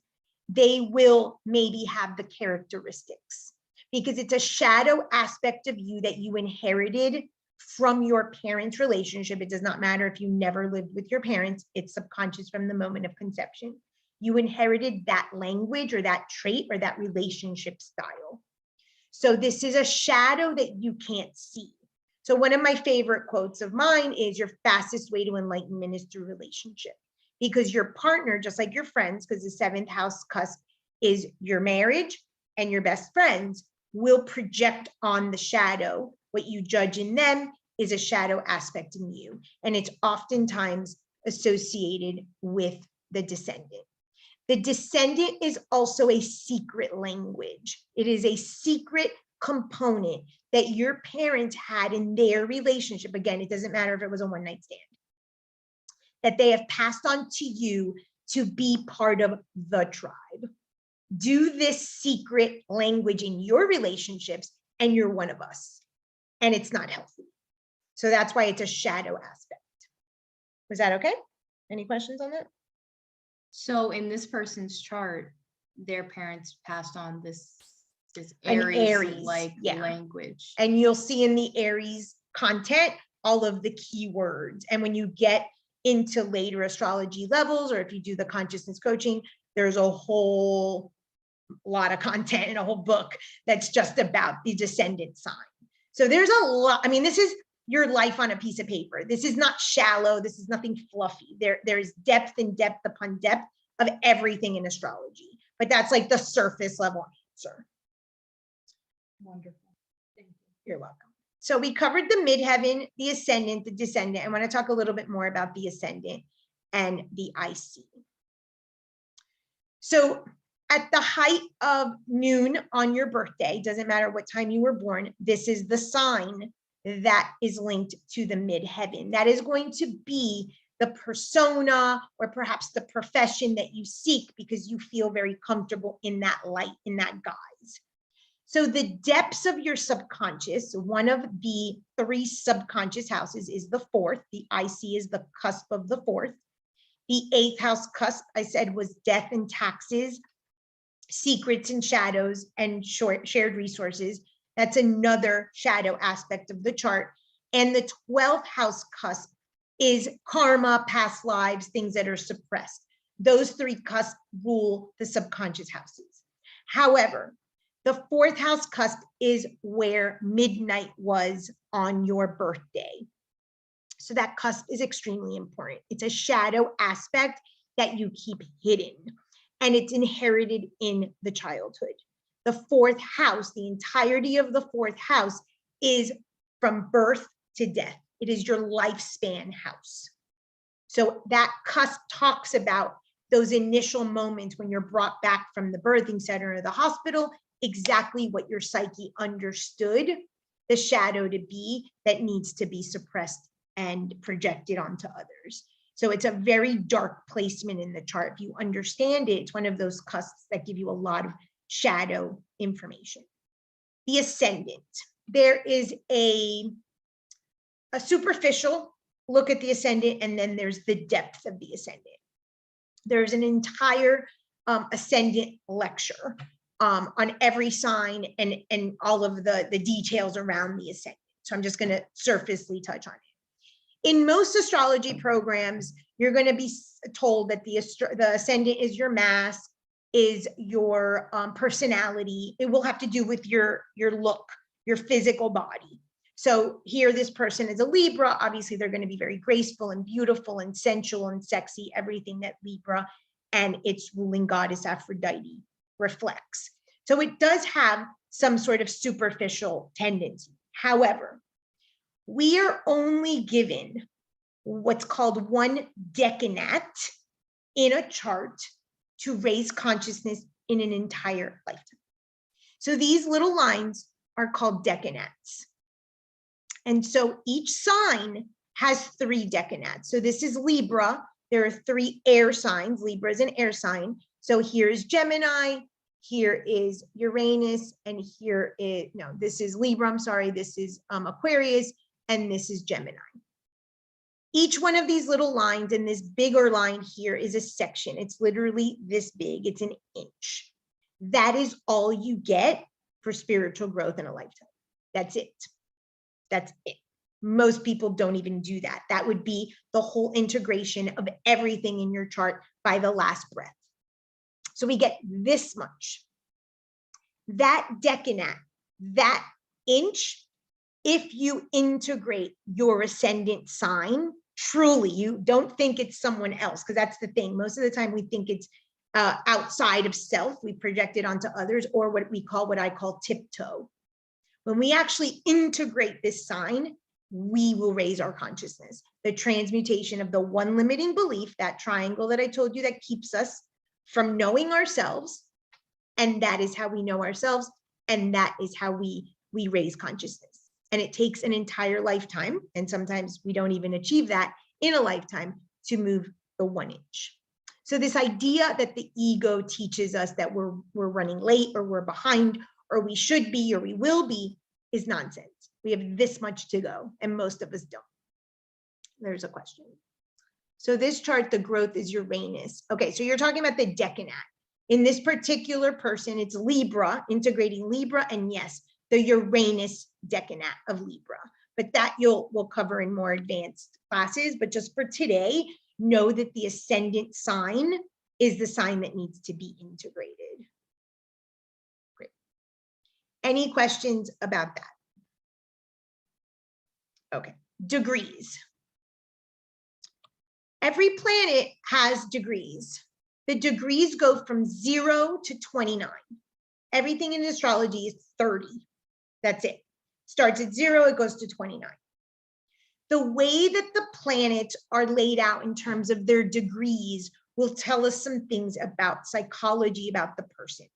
S1: they will maybe have the characteristics, because it's a shadow aspect of you that you inherited from your parents' relationship. It does not matter if you never lived with your parents, it's subconscious from the moment of conception. You inherited that language or that trait or that relationship style. So this is a shadow that you can't see. So one of my favorite quotes of mine is, your fastest way to enlightenment is through relationship, because your partner, just like your friends, because the 7th house cusp is your marriage and your best friends, will project on the shadow. What you judge in them is a shadow aspect in you. And it's oftentimes associated with the descendant. The descendant is also a secret language. It is a secret component that your parents had in their relationship. Again, it doesn't matter if it was a one-night stand, that they have passed on to you to be part of the tribe. Do this secret language in your relationships, and you're one of us. And it's not healthy. So that's why it's a shadow aspect. Was that okay? Any questions on that?
S3: So in this person's chart, their parents passed on this
S1: An
S3: Aries-like
S1: yeah.
S3: language.
S1: And you'll see in the Aries content all of the keywords. And when you get into later astrology levels, or if you do the consciousness coaching, there's a whole lot of content and a whole book that's just about the descendant sign. So there's a lot. I mean, this is your life on a piece of paper. This is not shallow. This is nothing fluffy. There's depth and depth upon depth of everything in astrology. But that's like the surface level answer.
S3: Wonderful. Thank you.
S1: You're welcome. So we covered the midheaven, the ascendant, the descendant. I want to talk a little bit more about the ascendant and the IC. So at the height of noon on your birthday, doesn't matter what time you were born, this is the sign that is linked to the midheaven. That is going to be the persona, or perhaps the profession that you seek, because you feel very comfortable in that light, in that guise. So the depths of your subconscious, one of the 3 subconscious houses is the 4th. The IC is the cusp of the 4th. The 8th house cusp, I said, was death and taxes, secrets and shadows, and shared resources. That's another shadow aspect of the chart. And the 12th house cusp is karma, past lives, things that are suppressed. Those 3 cusps rule the subconscious houses. However, the 4th house cusp is where midnight was on your birthday. So that cusp is extremely important. It's a shadow aspect that you keep hidden, and it's inherited in the childhood. The 4th house, the entirety of the 4th house, is from birth to death. It is your lifespan house. So that cusp talks about those initial moments when you're brought back from the birthing center or the hospital, exactly what your psyche understood the shadow to be that needs to be suppressed and projected onto others. So it's a very dark placement in the chart. If you understand it, it's one of those cusps that give you a lot of shadow information. The ascendant. There is a superficial look at the ascendant, and then there's the depth of the ascendant. There's an entire ascendant lecture on every sign and all of the details around the ascendant. So I'm just going to surfacely touch on it. In most astrology programs, you're going to be told that the ascendant is your mask, is your personality. It will have to do with your look, your physical body. So here, this person is a Libra. Obviously, they're going to be very graceful and beautiful and sensual and sexy, everything that Libra and its ruling goddess Aphrodite reflects. So it does have some sort of superficial tendency. However, we are only given what's called one decanat in a chart to raise consciousness in an entire lifetime. So these little lines are called decanats. And so each sign has 3 decanats. So this is Libra. There are 3 air signs. Libra is an air sign. So here's Gemini, here is Uranus, and here is, no, this is Libra, I'm sorry, this is Aquarius, and this is Gemini. Each one of these little lines and this bigger line here is a section. It's literally this big, it's an inch. That is all you get for spiritual growth in a lifetime. That's it. That's it. Most people don't even do that. That would be the whole integration of everything in your chart by the last breath. So we get this much. That decanat, that inch, if you integrate your ascendant sign, truly, you don't think it's someone else, because that's the thing. Most of the time we think it's outside of self. We project it onto others, or what I call tiptoe. When we actually integrate this sign, we will raise our consciousness. The transmutation of the one limiting belief, that triangle that I told you that keeps us from knowing ourselves, and that is how we know ourselves, and that is how we raise consciousness. And it takes an entire lifetime, and sometimes we don't even achieve that in a lifetime, to move the 1 inch. So this idea that the ego teaches us that we're running late, or we're behind, or we should be, or we will be, is nonsense. We have this much to go, and most of us don't. There's a question. So this chart, the growth is Uranus. Okay, so you're talking about the decanat. In this particular person, it's Libra, integrating Libra, and yes, the Uranus decanat of Libra. But that we'll cover in more advanced classes. But just for today, know that the ascendant sign is the sign that needs to be integrated. Great. Any questions about that? Okay, degrees. Every planet has degrees. The degrees go from 0 to 29. Everything in astrology is 30. That's it. Starts at 0, it goes to 29. The way that the planets are laid out in terms of their degrees will tell us some things about psychology, about the person.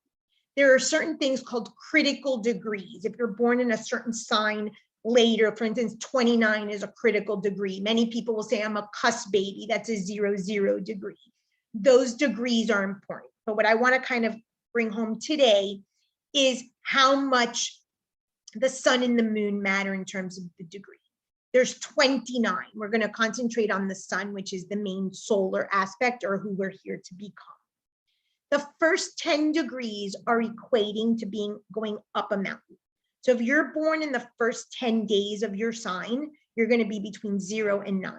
S1: There are certain things called critical degrees. If you're born in a certain sign later, for instance, 29 is a critical degree. Many people will say, I'm a cusp baby. That's a 0 degree. Those degrees are important. But what I want to kind of bring home today is how much the sun and the moon matter in terms of the degree. There's 29. We're going to concentrate on the sun, which is the main solar aspect, or who we're here to become. The first 10 degrees are equating to going up a mountain. So if you're born in the first 10 days of your sign, you're going to be between 0 and 9.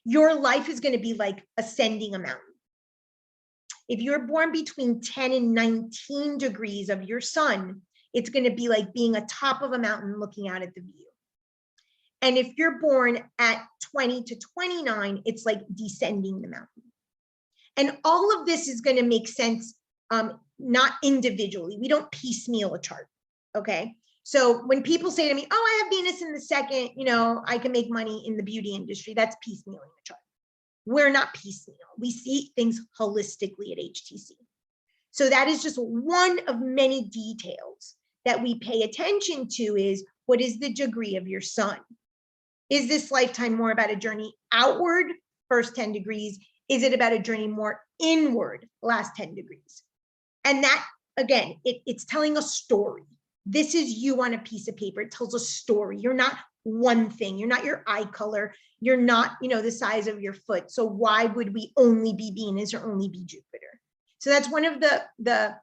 S1: Your life is going to be like ascending a mountain. If you're born between 10 and 19 degrees of your sun, it's going to be like being atop of a mountain looking out at the view. And if you're born at 20 to 29, it's like descending the mountain. And all of this is going to make sense, not individually. We don't piecemeal a chart. Okay. So when people say to me, oh, I have Venus in the second, I can make money in the beauty industry, that's piecemealing a chart. We're not piecemeal. We see things holistically at HTC. So that is just one of many details that we pay attention to, is what is the degree of your sun? Is this lifetime more about a journey outward, first 10 degrees? Is it about a journey more inward, last 10 degrees? And that, again, it's telling a story. This is you on a piece of paper. It tells a story. You're not one thing. You're not your eye color. You're not, the size of your foot. So why would we only be Venus or only be Jupiter? So that's one of the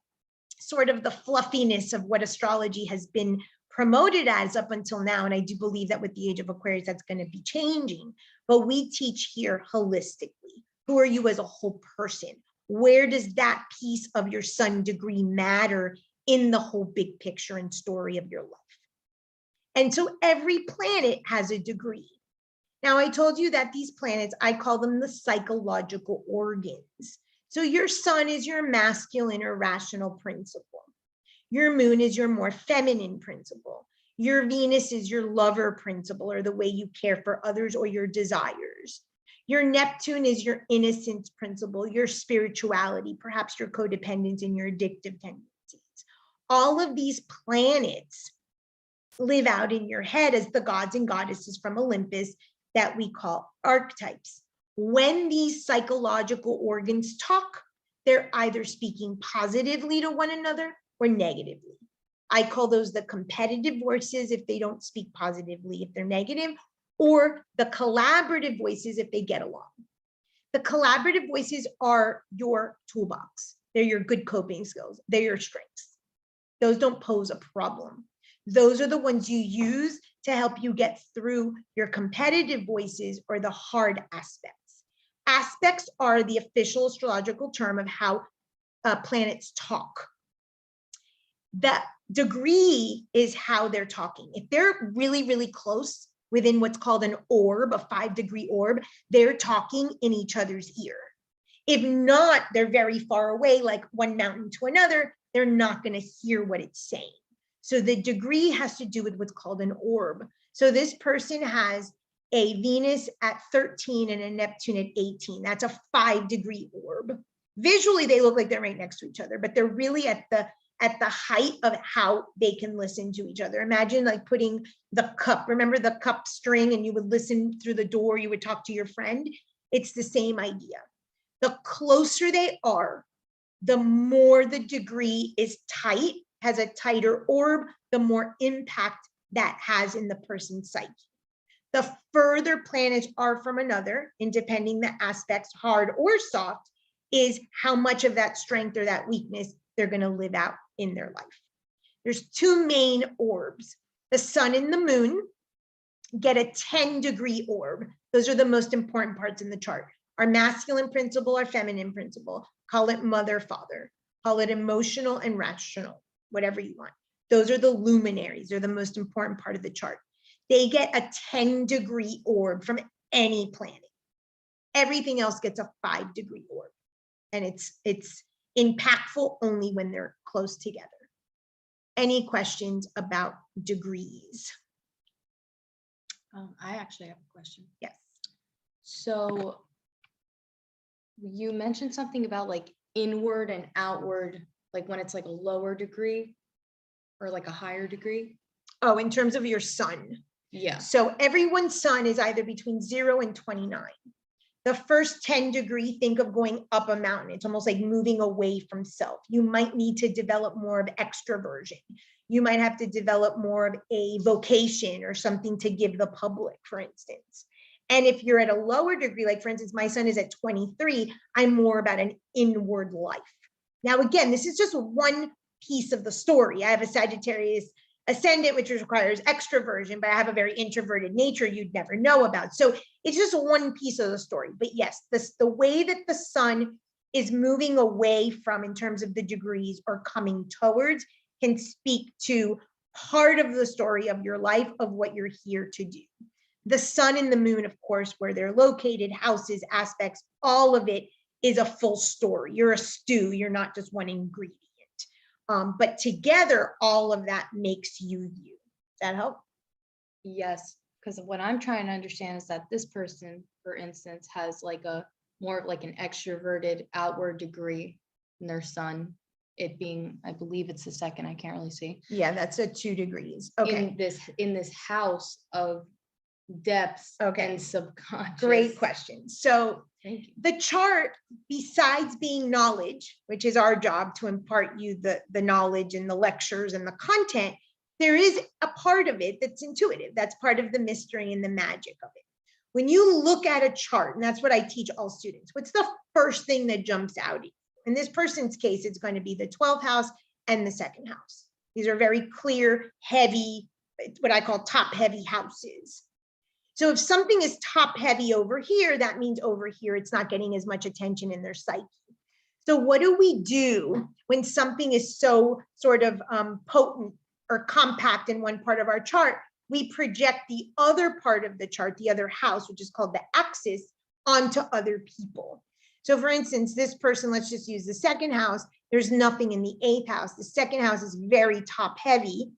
S1: sort of the fluffiness of what astrology has been promoted as up until now. And I do believe that with the age of Aquarius, that's going to be changing. But we teach here holistically. Who are you as a whole person? Where does that piece of your sun degree matter in the whole big picture and story of your life? And so every planet has a degree. Now, I told you that these planets, I call them the psychological organs. So your sun is your masculine or rational principle. Your moon is your more feminine principle. Your Venus is your lover principle, or the way you care for others or your desires. Your Neptune is your innocence principle, your spirituality, perhaps your codependence and your addictive tendencies. All of these planets live out in your head as the gods and goddesses from Olympus that we call archetypes. When these psychological organs talk, they're either speaking positively to one another or negatively. I call those the competitive voices if they don't speak positively, if they're negative, or the collaborative voices if they get along. The collaborative voices are your toolbox. They're your good coping skills. They're your strengths. Those don't pose a problem. Those are the ones you use to help you get through your competitive voices or the hard aspects. Aspects are the official astrological term of how planets talk. The degree is how they're talking. If they're really, really close within what's called an orb, a 5-degree orb, they're talking in each other's ear. If not, they're very far away, like one mountain to another, they're not going to hear what it's saying. So the degree has to do with what's called an orb. So this person has a Venus at 13 and a Neptune at 18. That's a 5-degree orb. Visually, they look like they're right next to each other, but they're really at the height of how they can listen to each other. Imagine like putting the cup, remember the cup string, and you would listen through the door, you would talk to your friend. It's the same idea. The closer they are, the more the degree is tight, has a tighter orb, the more impact that has in the person's psyche. The further planets are from another, and depending the aspects, hard or soft, is how much of that strength or that weakness they're going to live out in their life. There's 2 main orbs. The sun and the moon get a 10-degree orb. Those are the most important parts in the chart. Our masculine principle, our feminine principle. Call it mother, father. Call it emotional and rational, whatever you want. Those are the luminaries. They're the most important part of the chart. They get a 10-degree orb from any planet. Everything else gets a 5-degree orb. And it's impactful only when they're close together. Any questions about degrees?
S3: I actually have a question.
S1: Yes.
S3: So you mentioned something about like inward and outward, like when it's like a lower degree or like a higher degree.
S1: Oh, in terms of your sun.
S3: Yeah.
S1: So everyone's sun is either between 0 and 29. The first 10-degree, think of going up a mountain. It's almost like moving away from self. You might need to develop more of extroversion. You might have to develop more of a vocation or something to give the public, for instance. And if you're at a lower degree, like for instance, my son is at 23, I'm more about an inward life. Now, again, this is just one piece of the story. I have a Sagittarius Ascendant, which requires extroversion, but I have a very introverted nature you'd never know about. So it's just one piece of the story. But yes, the way that the sun is moving away from in terms of the degrees or coming towards can speak to part of the story of your life, of what you're here to do. The sun and the moon, of course, where they're located, houses, aspects, all of it is a full story. You're a stew. You're not just one ingredient. But together, all of that makes you you. Does that help?
S3: Yes, because what I'm trying to understand is that this person, for instance, has like a more of like an extroverted outward degree in their sun. It being, I believe it's the second, I can't really see.
S1: Yeah, that's a 2 degrees. Okay.
S3: In this house of depths
S1: Okay.
S3: and subconscious.
S1: Great question. So
S3: Thank you.
S1: the chart, besides being knowledge, which is our job to impart you the knowledge and the lectures and the content, there is a part of it that's intuitive. That's part of the mystery and the magic of it. When you look at a chart, and that's what I teach all students, what's the first thing that jumps out at you? In this person's case, it's going to be the 12th house and the 2nd house. These are very clear, heavy, what I call top heavy houses. So if something is top heavy over here, that means over here, it's not getting as much attention in their psyche. So what do we do when something is so sort of potent or compact in one part of our chart? We project the other part of the chart, the other house, which is called the axis, onto other people. So for instance, this person, let's just use the 2nd house. There's nothing in the 8th house. The 2nd house is very top heavy.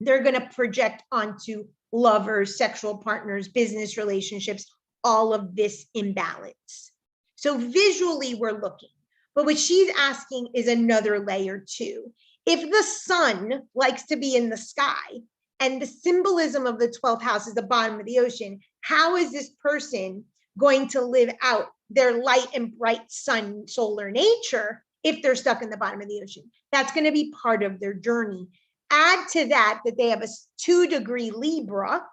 S1: They're going to project onto lovers, sexual partners, business relationships, all of this imbalance. So visually we're looking, but what she's asking is another layer too. If the sun likes to be in the sky and the symbolism of the 12th house is the bottom of the ocean, how is this person going to live out their light and bright sun solar nature if they're stuck in the bottom of the ocean? That's going to be part of their journey. Add to that they have a 2-degree Libra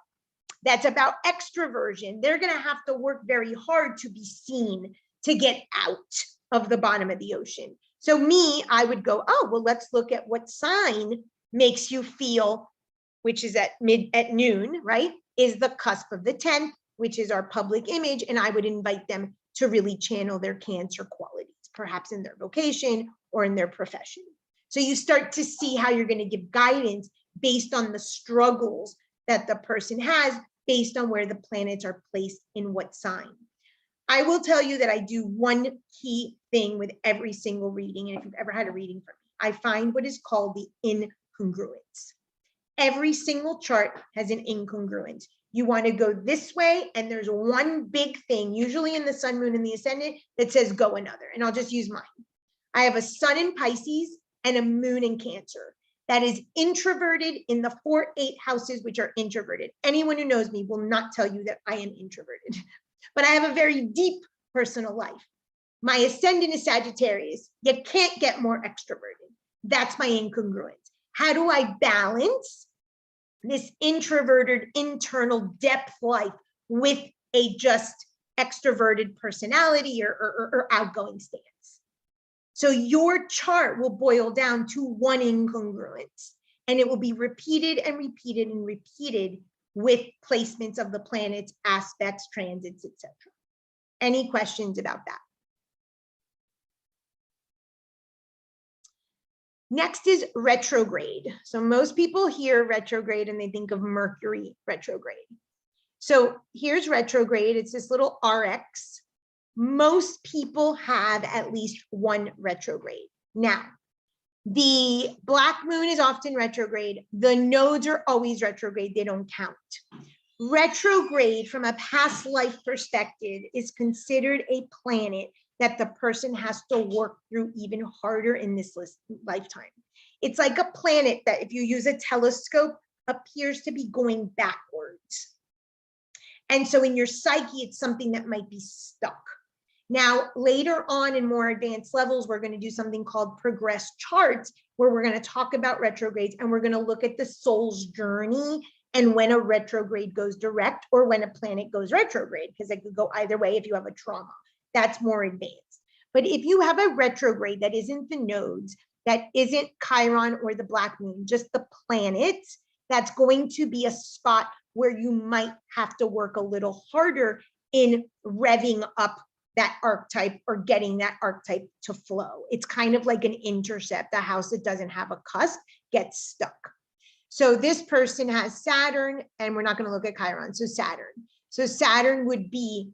S1: that's about extroversion. They're going to have to work very hard to be seen to get out of the bottom of the ocean. So I would go, oh, well, let's look at what sign makes you feel, which is at noon, right? Is the cusp of the 10th, which is our public image. And I would invite them to really channel their Cancer qualities, perhaps in their vocation or in their profession. So you start to see how you're going to give guidance based on the struggles that the person has, based on where the planets are placed in what sign. I will tell you that I do one key thing with every single reading. And if you've ever had a reading from me, I find what is called the incongruence. Every single chart has an incongruence. You want to go this way, and there's one big thing, usually in the sun, moon, and the ascendant, that says go another. And I'll just use mine. I have a sun in Pisces and a moon in Cancer that is introverted in the 4, 8 houses, which are introverted. Anyone who knows me will not tell you that I am introverted, but I have a very deep personal life. My ascendant is Sagittarius. You can't get more extroverted. That's my incongruence. How do I balance this introverted internal depth life with a just extroverted personality or outgoing stance? So your chart will boil down to one incongruence, and it will be repeated and repeated and repeated with placements of the planets, aspects, transits, etc. Any questions about that? Next is retrograde. So most people hear retrograde and they think of Mercury retrograde. So here's retrograde. It's this little RX. Most people have at least one retrograde. Now, the black moon is often retrograde. The nodes are always retrograde. They don't count. Retrograde, from a past life perspective, is considered a planet that the person has to work through even harder in this lifetime. It's like a planet that, if you use a telescope, appears to be going backwards. And so in your psyche, it's something that might be stuck. Now, later on in more advanced levels, we're going to do something called progress charts, where we're going to talk about retrogrades, and we're going to look at the soul's journey and when a retrograde goes direct or when a planet goes retrograde, because it could go either way if you have a trauma. That's more advanced. But if you have a retrograde that isn't the nodes, that isn't Chiron or the black moon, just the planets, that's going to be a spot where you might have to work a little harder in revving up that archetype or getting that archetype to flow. It's kind of like an intercept. The house that doesn't have a cusp gets stuck. So this person has Saturn, and we're not going to look at Chiron. So Saturn would be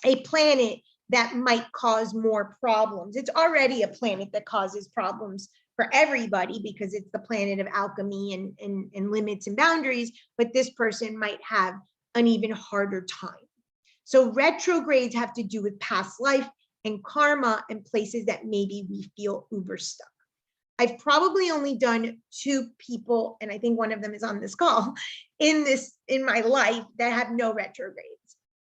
S1: a planet that might cause more problems. It's already a planet that causes problems for everybody because it's the planet of alchemy and limits and boundaries, but this person might have an even harder time. So retrogrades have to do with past life and karma and places that maybe we feel uber stuck. I've probably only done 2 people, and I think one of them is on this call, in my life that have no retrogrades.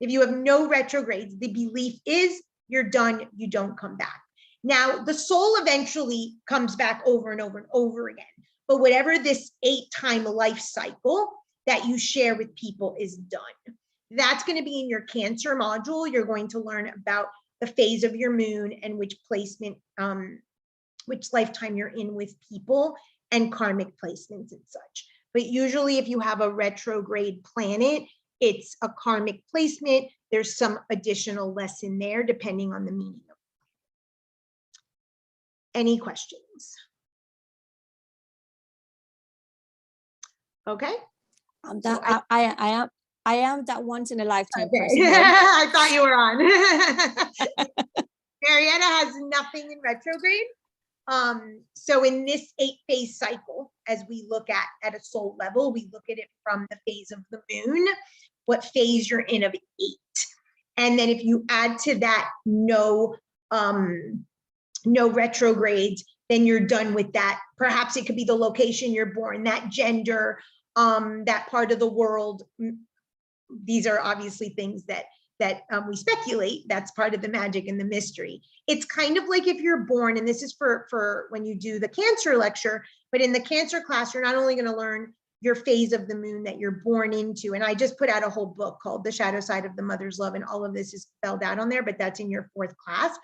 S1: If you have no retrogrades, the belief is you're done, you don't come back. Now, the soul eventually comes back over and over and over again. But whatever this 8-time life cycle that you share with people is done. That's going to be in your Cancer module. You're going to learn about the phase of your moon and which placement, which lifetime you're in with people and karmic placements and such. But usually if you have a retrograde planet, it's a karmic placement. There's some additional lesson there depending on the meaning of it. Any questions? Okay.
S4: That I am that once in a lifetime person.
S1: I thought you were on. Marietta has nothing in retrograde. So in this 8-phase cycle, as we look at a soul level, we look at it from the phase of the moon, what phase you're in of 8. And then if you add to that no retrogrades, then you're done with that. Perhaps it could be the location you're born, that gender, that part of the world. These are obviously things that we speculate. That's part of the magic and the mystery. It's kind of like if you're born, and this is for when you do the Cancer lecture, but in the Cancer class, you're not only going to learn your phase of the moon that you're born into. And I just put out a whole book called The Shadow Side of the Mother's Love, and all of this is spelled out on there, but that's in your 4th class.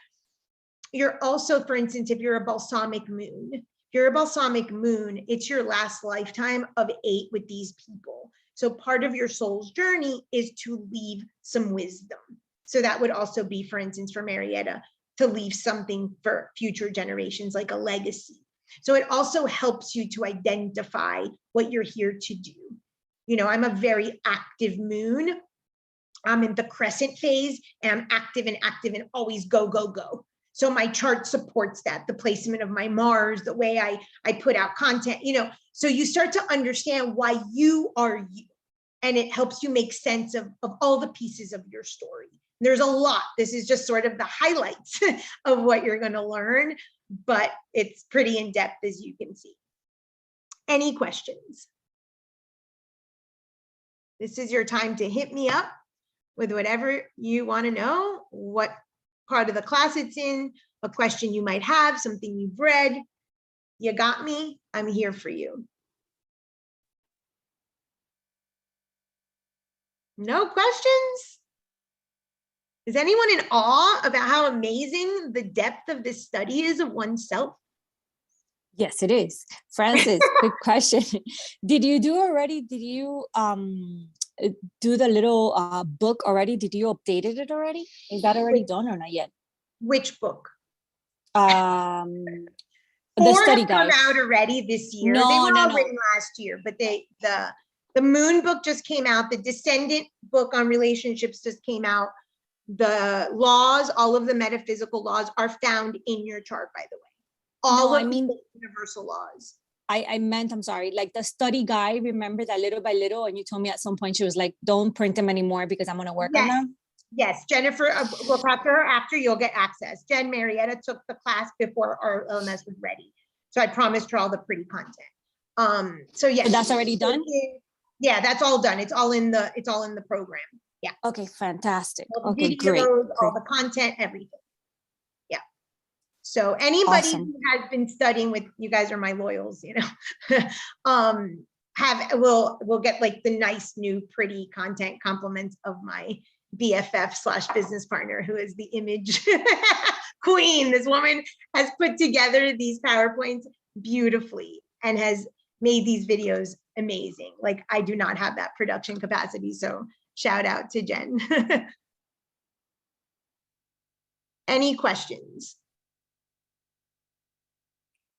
S1: You're also, for instance, if you're a balsamic moon, it's your last lifetime of 8 with these people. So part of your soul's journey is to leave some wisdom. So that would also be, for instance, for Marietta, to leave something for future generations, like a legacy. So it also helps you to identify what you're here to do. You know, I'm a very active moon. I'm in the crescent phase, and I'm active and always go, go, go. So my chart supports that, the placement of my Mars, the way I put out content, you know, so you start to understand why you are you, and it helps you make sense of all the pieces of your story. There's a lot. This is just sort of the highlights of what you're going to learn, but it's pretty in depth, as you can see. Any questions? This is your time to hit me up with whatever you want to know, what part of the class it's in, a question you might have, something you've read. You got me. I'm here for you. No questions? Is anyone in awe about how amazing the depth of this study is of oneself?
S4: Yes, it is. Francis, quick question. Did you do the little book already? Did you update it already? Is that already done or not yet?
S1: Which book?
S4: The
S1: 4
S4: study
S1: have come
S4: guide.
S1: out already this year.
S4: No,
S1: they were
S4: no,
S1: all
S4: no.
S1: written last year, but the Moon book just came out. The Descendant book on relationships just came out. The laws, all of the metaphysical laws are found in your chart, by the way. All of the universal laws.
S4: I meant, I'm sorry, like the study guide, remember that little by little, and you told me at some point, she was like, don't print them anymore because I'm going to work on them.
S1: Yes, Jennifer, we'll talk to her after. You'll get access. Jen Marietta took the class before our LMS was ready. So I promised her all the pretty content. So yes.
S4: So that's already done?
S1: Yeah, that's all done. It's all in the program. Yeah.
S4: Okay, fantastic.
S1: All the
S4: Okay,
S1: videos,
S4: great.
S1: all the content, everything. Yeah. So anybody who has been studying with, you guys are my loyals, you know, will get like the nice new pretty content compliments of my BFF / business partner, who is the image queen. This woman has put together these PowerPoints beautifully and has made these videos amazing. Like, I do not have that production capacity, so shout out to Jen. Any questions?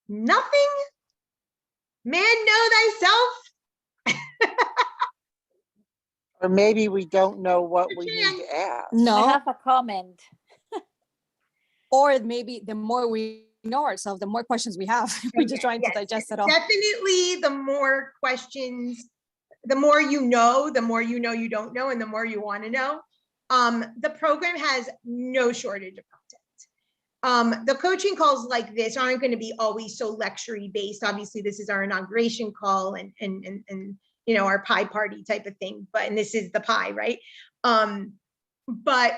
S1: Nothing? Man, know thyself.
S5: Or maybe we don't know what we need to ask.
S4: No.
S2: I have a comment.
S4: Or maybe the more we know ourselves, the more questions we have. We're just trying to digest it all.
S1: Definitely, the more questions, the more you know you don't know, and the more you want to know. The program has no shortage of content. The coaching calls like this aren't going to be always so lecture-y based. Obviously, this is our inauguration call and you know, our pie party type of thing, and this is the pie, right? But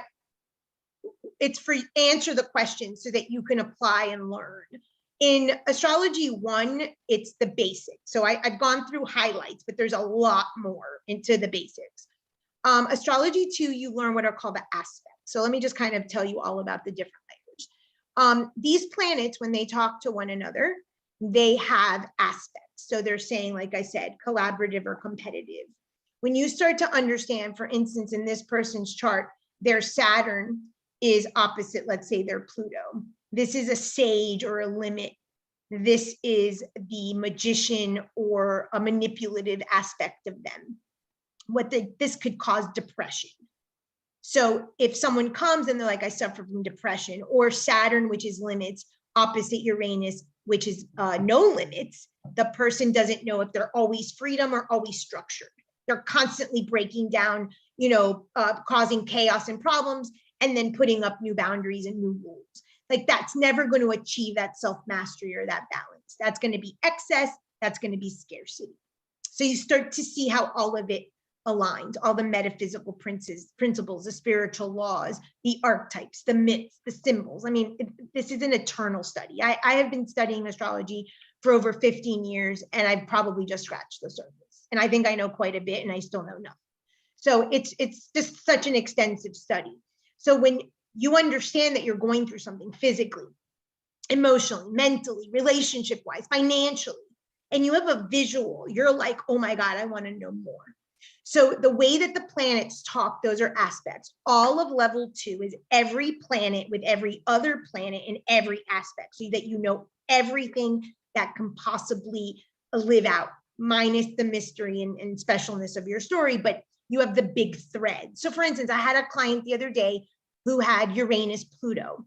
S1: it's for answer the questions so that you can apply and learn. In Astrology 1, it's the basics. So I've gone through highlights, but there's a lot more into the basics. Astrology 2, you learn what are called the aspects. So let me just kind of tell you all about the different layers. These planets, when they talk to one another, they have aspects. So they're saying, like I said, collaborative or competitive. When you start to understand, for instance, in this person's chart, their Saturn is opposite, let's say, their Pluto. This is a sage or a limit. This is the magician or a manipulative aspect of them. This could cause depression. So if someone comes and they're like, I suffer from depression, or Saturn, which is limits, opposite Uranus, which is no limits, the person doesn't know if they're always freedom or always structured. They're constantly breaking down, you know, causing chaos and problems, and then putting up new boundaries and new rules. Like, that's never going to achieve that self-mastery or that balance. That's going to be excess. That's going to be scarcity. So you start to see how all of it aligns, all the metaphysical principles, the spiritual laws, the archetypes, the myths, the symbols. I mean, this is an eternal study. I have been studying astrology for over 15 years, and I've probably just scratched the surface. And I think I know quite a bit, and I still know nothing. So it's just such an extensive study. So when you understand that you're going through something physically, emotionally, mentally, relationship-wise, financially, and you have a visual, you're like, oh my God, I want to know more. So the way that the planets talk, those are aspects. All of level 2 is every planet with every other planet in every aspect, so that you know everything that can possibly live out, minus the mystery and specialness of your story, but you have the big thread. So for instance, I had a client the other day who had Uranus Pluto,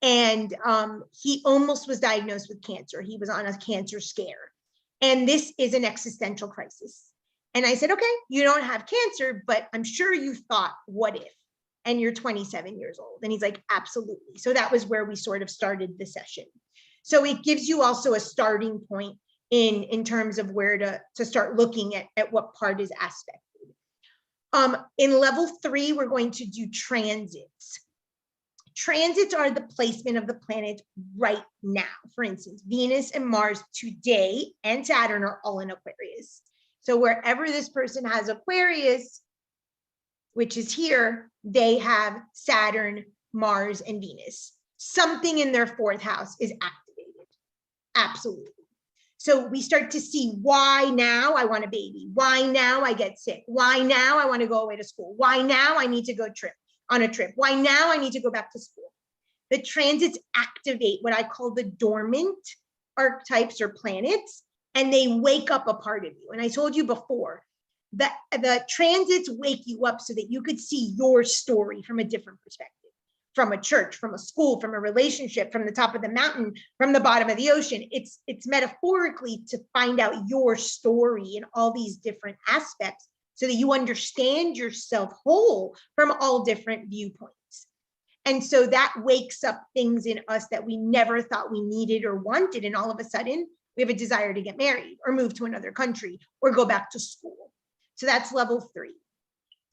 S1: and he almost was diagnosed with cancer. He was on a cancer scare. And this is an existential crisis. And I said, okay, you don't have cancer, but I'm sure you thought, what if? And you're 27 years old. And he's like, absolutely. So that was where we sort of started the session. So it gives you also a starting point in terms of where to start looking at what part is aspected. In level 3, we're going to do transits. Transits are the placement of the planet right now. For instance, Venus and Mars today and Saturn are all in Aquarius. So wherever this person has Aquarius, which is here, they have Saturn, Mars, and Venus. Something in their 4th house is activated. Absolutely. So we start to see why now I want a baby. Why now I get sick. Why now I want to go away to school. Why now I need to go on a trip. Why now I need to go back to school. The transits activate what I call the dormant archetypes or planets, and they wake up a part of you. And I told you before that the transits wake you up so that you could see your story from a different perspective, from a church, from a school, from a relationship, from the top of the mountain, from the bottom of the ocean. It's metaphorically to find out your story in all these different aspects so that you understand yourself whole from all different viewpoints. And so that wakes up things in us that we never thought we needed or wanted. And all of a sudden, we have a desire to get married or move to another country or go back to school. So that's level 3.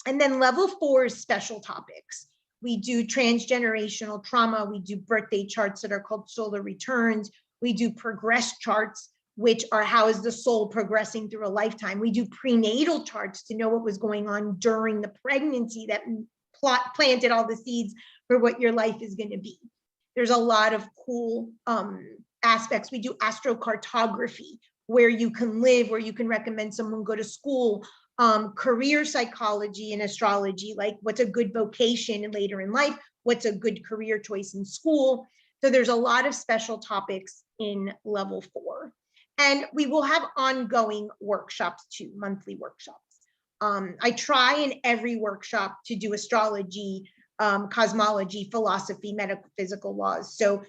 S1: And then level 4 is special topics. We do transgenerational trauma. We do birthday charts that are called solar returns. We do progress charts, which are how is the soul progressing through a lifetime. We do prenatal charts to know what was going on during the pregnancy that planted all the seeds for what your life is going to be. There's a lot of cool aspects. We do astrocartography, where you can live, where you can recommend someone go to school, career psychology and astrology, like what's a good vocation and later in life, what's a good career choice in school. So there's a lot of special topics in level 4. And we will have ongoing workshops too, monthly workshops. I try in every workshop to do astrology, cosmology, philosophy, metaphysical laws. So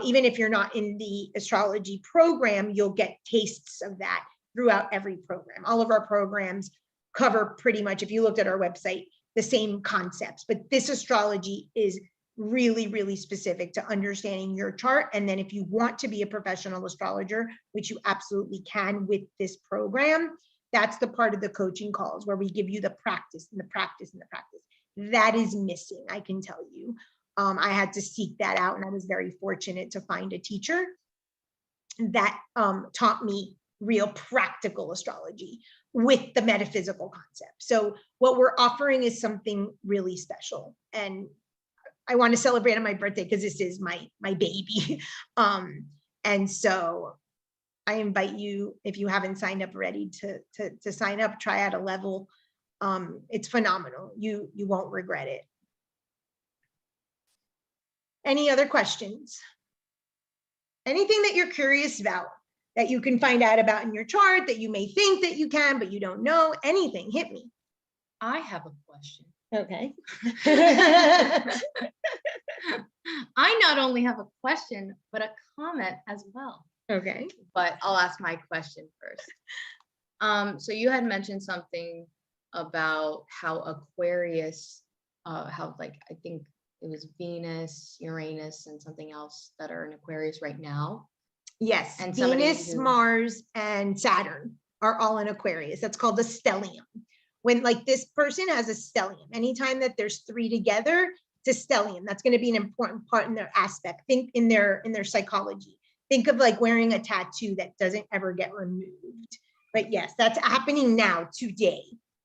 S1: even if you're not in the astrology program, you'll get tastes of that throughout every program. All of our programs cover pretty much, if you looked at our website, the same concepts, but this astrology is really, really specific to understanding your chart. And then if you want to be a professional astrologer, which you absolutely can with this program, that's the part of the coaching calls where we give you the practice and the practice and the practice. That is missing, I can tell you. I had to seek that out, and I was very fortunate to find a teacher that taught me real practical astrology with the metaphysical concept. So what we're offering is something really special. And I want to celebrate on my birthday because this is my baby. And so I invite you, if you haven't signed up already, to sign up, try out a level. It's phenomenal. You won't regret it. Any other questions? Anything that you're curious about that you can find out about in your chart that you may think that you can, but you don't know? Anything, hit me.
S3: I have a question.
S1: Okay.
S3: I not only have a question, but a comment as well.
S1: Okay.
S3: But I'll ask my question first. So you had mentioned something about how Aquarius, how like, I think it was Venus, Uranus, and something else that are in Aquarius right now.
S1: Yes,
S3: And
S1: Venus, Mars, and Saturn are all in Aquarius. That's called the stellium. When like this person has a stellium, anytime that there's three together, it's a stellium. That's going to be an important part in their aspect. Think in their psychology. Think of like wearing a tattoo that doesn't ever get removed. But yes, that's happening now today.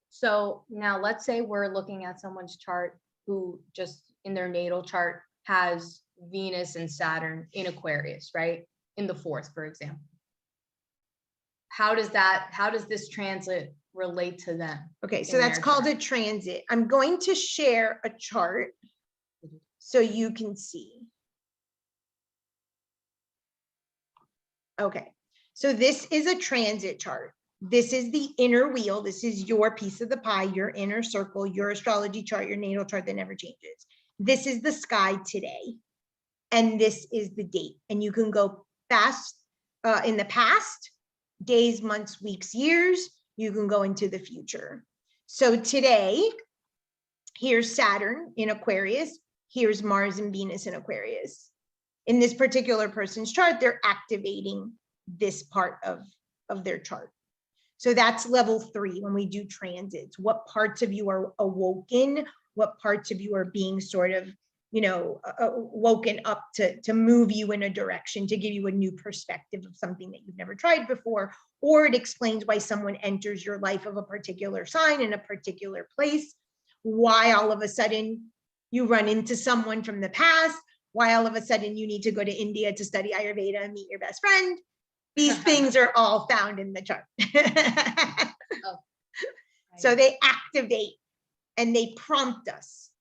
S3: So now let's say we're looking at someone's chart who just in their natal chart has Venus and Saturn in Aquarius, right? In the fourth, for example. How does this transit relate to them?
S1: Okay, so that's called a transit. I'm going to share a chart so you can see. Okay, so this is a transit chart. This is the inner wheel. This is your piece of the pie, your inner circle, your astrology chart, your natal chart that never changes. This is the sky today, and this is the date. And you can go fast in the past, days, months, weeks, years. You can go into the future. So today, here's Saturn in Aquarius. Here's Mars and Venus in Aquarius. In this particular person's chart, they're activating this part of their chart. So that's level 3 when we do transits. What parts of you are awoken? What parts of you are being sort of, woken up to move you in a direction, to give you a new perspective of something that you've never tried before, or it explains why someone enters your life of a particular sign in a particular place, why all of a sudden you run into someone from the past, why all of a sudden you need to go to India to study Ayurveda and meet your best friend. These things are all found in the chart.
S3: Oh,
S1: so they activate and they prompt us.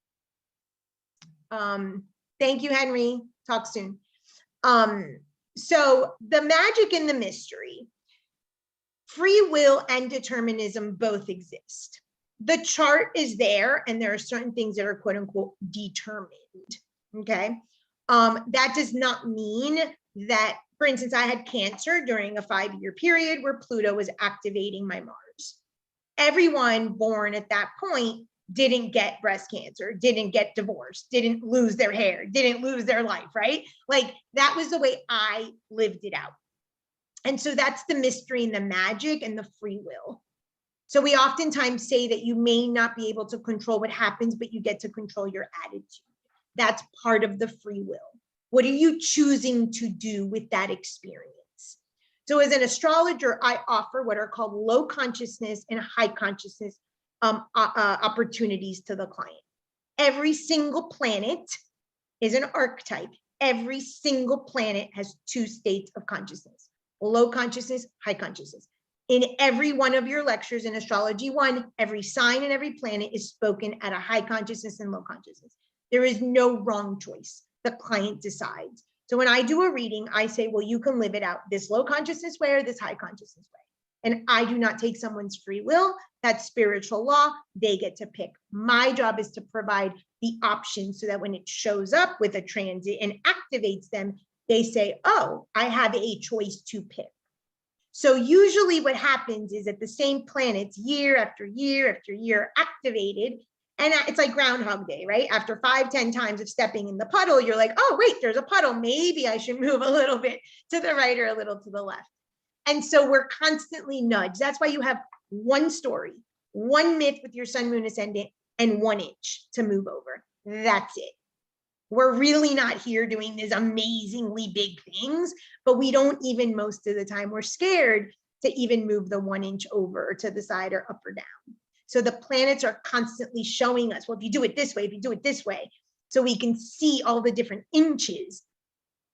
S1: Thank you, Henry. Talk soon. So the magic and the mystery, free will and determinism both exist. The chart is there, and there are certain things that are quote unquote determined. Okay. That does not mean that, for instance, I had cancer during a 5-year period where Pluto was activating my Mars. Everyone born at that point didn't get breast cancer, didn't get divorced, didn't lose their hair, didn't lose their life, right? Like that was the way I lived it out. And so that's the mystery and the magic and the free will. So we oftentimes say that you may not be able to control what happens, but you get to control your attitude. That's part of the free will. What are you choosing to do with that experience? So as an astrologer, I offer what are called low consciousness and high consciousness opportunities to the client. Every single planet is an archetype. Every single planet has 2 states of consciousness, low consciousness, high consciousness. In every one of your lectures in Astrology 1, every sign and every planet is spoken at a high consciousness and low consciousness. There is no wrong choice. The client decides. So when I do a reading, I say, well, you can live it out this low consciousness way or this high consciousness way. And I do not take someone's free will. That's spiritual law. They get to pick. My job is to provide the options so that when it shows up with a transit and activates them, they say, oh, I have a choice to pick. So usually what happens is that the same planets year after year after year are activated, And it's like Groundhog Day, right? After 5, 10 times of stepping in the puddle, you're like, oh, wait, there's a puddle. Maybe I should move a little bit to the right or a little to the left. And so we're constantly nudged. That's why you have one story, one myth with your sun, moon, ascendant, and 1 inch to move over. That's it. We're really not here doing these amazingly big things, but we don't even, most of the time, we're scared to even move the 1 inch over to the side or up or down. So the planets are constantly showing us, well, if you do it this way, if you do it this way, so we can see all the different inches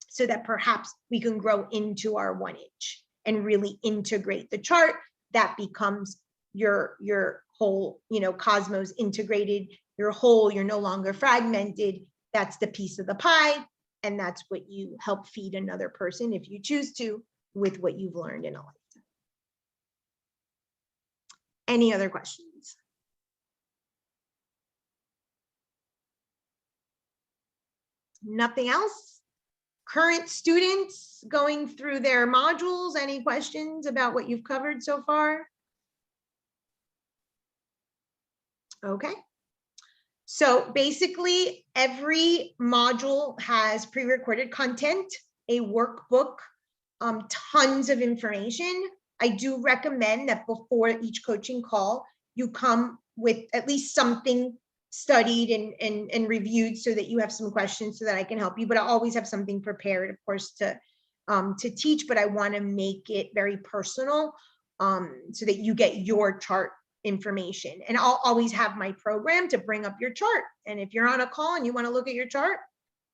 S1: so that perhaps we can grow into our 1 inch and really integrate the chart. That becomes your whole, cosmos integrated, your whole, you're no longer fragmented. That's the piece of the pie. And that's what you help feed another person, if you choose to, with what you've learned in a lifetime. Any other questions? Nothing else? Current students going through their modules, any questions about what you've covered so far? Okay. So basically, every module has pre-recorded content, a workbook, tons of information. I do recommend that before each coaching call, you come with at least something studied and reviewed so that you have some questions so that I can help you. But I always have something prepared, of course, to teach, but I want to make it very personal so that you get your chart information. And I'll always have my program to bring up your chart. And if you're on a call and you want to look at your chart,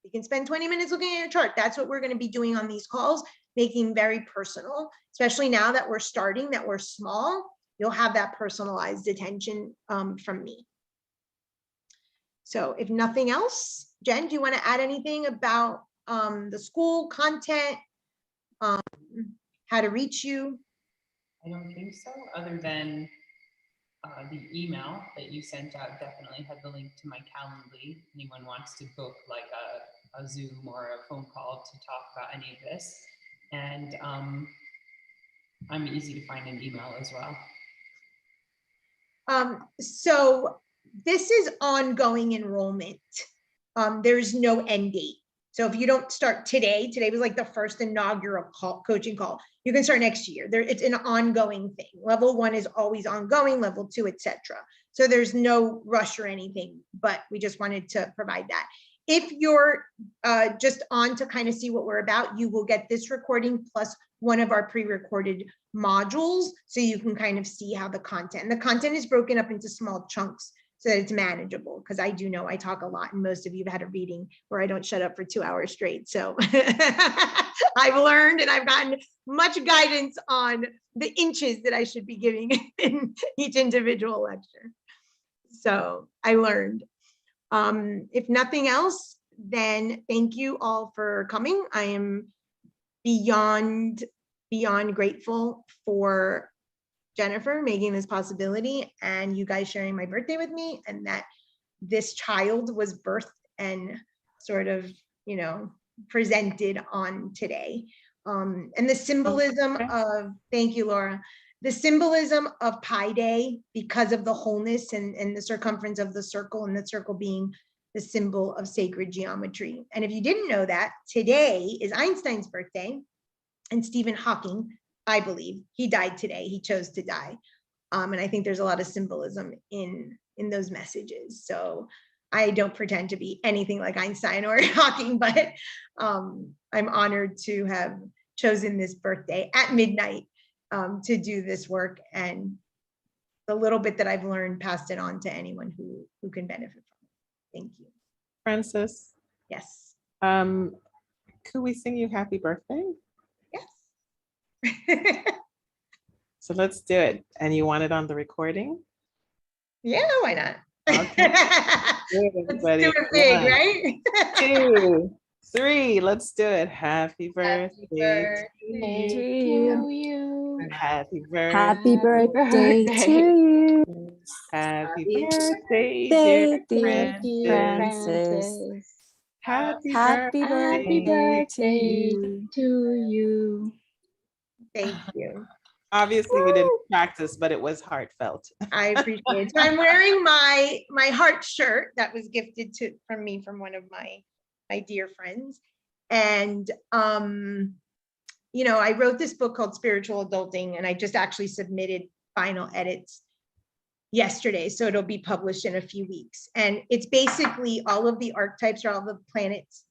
S1: you can spend 20 minutes looking at your chart. That's what we're going to be doing on these calls, making very personal, especially now that we're starting, that we're small. You'll have that personalized attention from me. So if nothing else, Jen, do you want to add anything about the school content, how to reach you?
S6: I don't think so, other than the email that you sent out definitely had the link to my Calendly. Anyone wants to book like a Zoom or a phone call to talk about any of this. And I'm easy to find an email as well.
S1: So this is ongoing enrollment. There's no end date. So if you don't start today was like the first inaugural coaching call. You can start next year. It's an ongoing thing. Level 1 is always ongoing, level 2, etc. So there's no rush or anything, but we just wanted to provide that. If you're just on to kind of see what we're about, you will get this recording plus one of our pre-recorded modules, so you can kind of see how the content is broken up into small chunks so that it's manageable, because I do know I talk a lot and most of you have had a reading where I don't shut up for 2 hours straight. So I've learned and I've gotten much guidance on the inches that I should be giving in each individual lecture. So I learned. If nothing else, then thank you all for coming. I am beyond grateful for Jennifer making this possibility and you guys sharing my birthday with me, and that this child was birthed and sort of, presented on today. And the symbolism of, thank you, Laura, the symbolism of Pi Day, because of the wholeness and the circumference of the circle, and the circle being the symbol of sacred geometry. And if you didn't know that, today is Einstein's birthday, and Stephen Hawking, I believe, he died today. He chose to die. And I think there's a lot of symbolism in those messages. So I don't pretend to be anything like Einstein or Hawking, but I'm honored to have chosen this birthday at midnight to do this work, and the little bit that I've learned, passed it on to anyone who can benefit from it. Thank you.
S7: Frances,
S1: Yes.
S7: could we sing you happy birthday?
S1: Yes.
S7: So let's do it. And you want it on the recording?
S1: Yeah, why not?
S7: Okay.
S1: Let's do it big, right?
S7: 2, 3, let's do it. Happy birthday
S3: To
S4: you.
S3: you.
S7: Happy birthday.
S2: Happy birthday to you.
S7: Happy birthday,
S2: Day,
S7: dear
S2: dear
S7: Frances. Happy
S2: Happy
S7: birthday
S2: birthday
S3: birthday
S2: to you.
S3: to you.
S1: Thank you.
S7: Obviously, we didn't practice, but it was heartfelt.
S1: I appreciate it. So I'm wearing my heart shirt that was gifted from me from one of my dear friends. And you know, I wrote this book called Spiritual Adulting, and I just actually submitted final edits yesterday. So it'll be published in a few weeks. And it's basically all of the archetypes or all the planets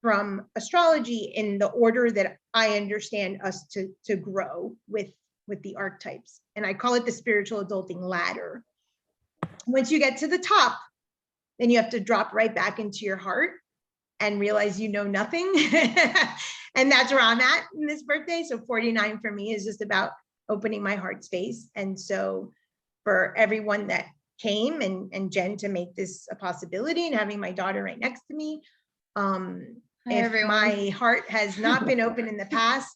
S1: from astrology in the order that I understand us to grow with the archetypes. And I call it the spiritual adulting ladder. Once you get to the top, then you have to drop right back into your heart and realize you know nothing. And that's where I'm at in this birthday. So 49 for me is just about opening my heart space. And so for everyone that came and Jen to make this a possibility and having my daughter right next to me, if
S3: everyone.
S1: my heart has not been open in the past,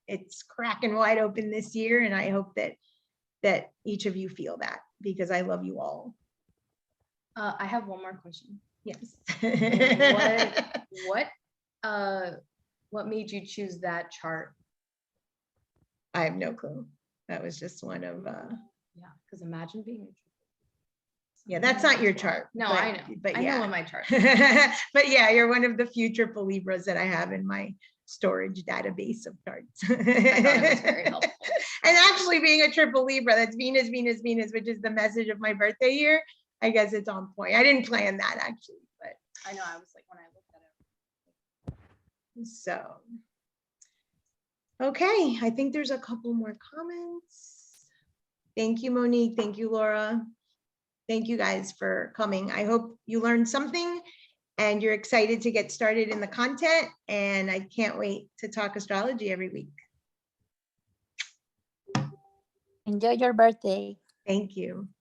S1: it's cracking wide open this year. And I hope that each of you feel that, because I love you all.
S3: I have one more question.
S1: Yes.
S3: What made you choose that chart?
S1: I have no clue. That was just one of,
S3: Yeah, because imagine being.
S1: yeah, that's not your chart.
S3: No,
S1: but-
S3: I know.
S1: But
S3: I
S1: yeah.
S3: know what my chart.
S1: But yeah, you're one of the future Libras that I have in my storage database of charts.
S3: I thought it was very helpful.
S1: And actually being a triple Libra, that's Venus, Venus, Venus, which is the message of my birthday year. I guess it's on point. I didn't plan that actually, but
S3: I know. I was like, when I looked at it.
S1: so. Okay, I think there's a couple more comments. Thank you, Monique. Thank you, Laura. Thank you guys for coming. I hope you learned something and you're excited to get started in the content. And I can't wait to talk astrology every week.
S2: Enjoy your birthday.
S1: Thank you.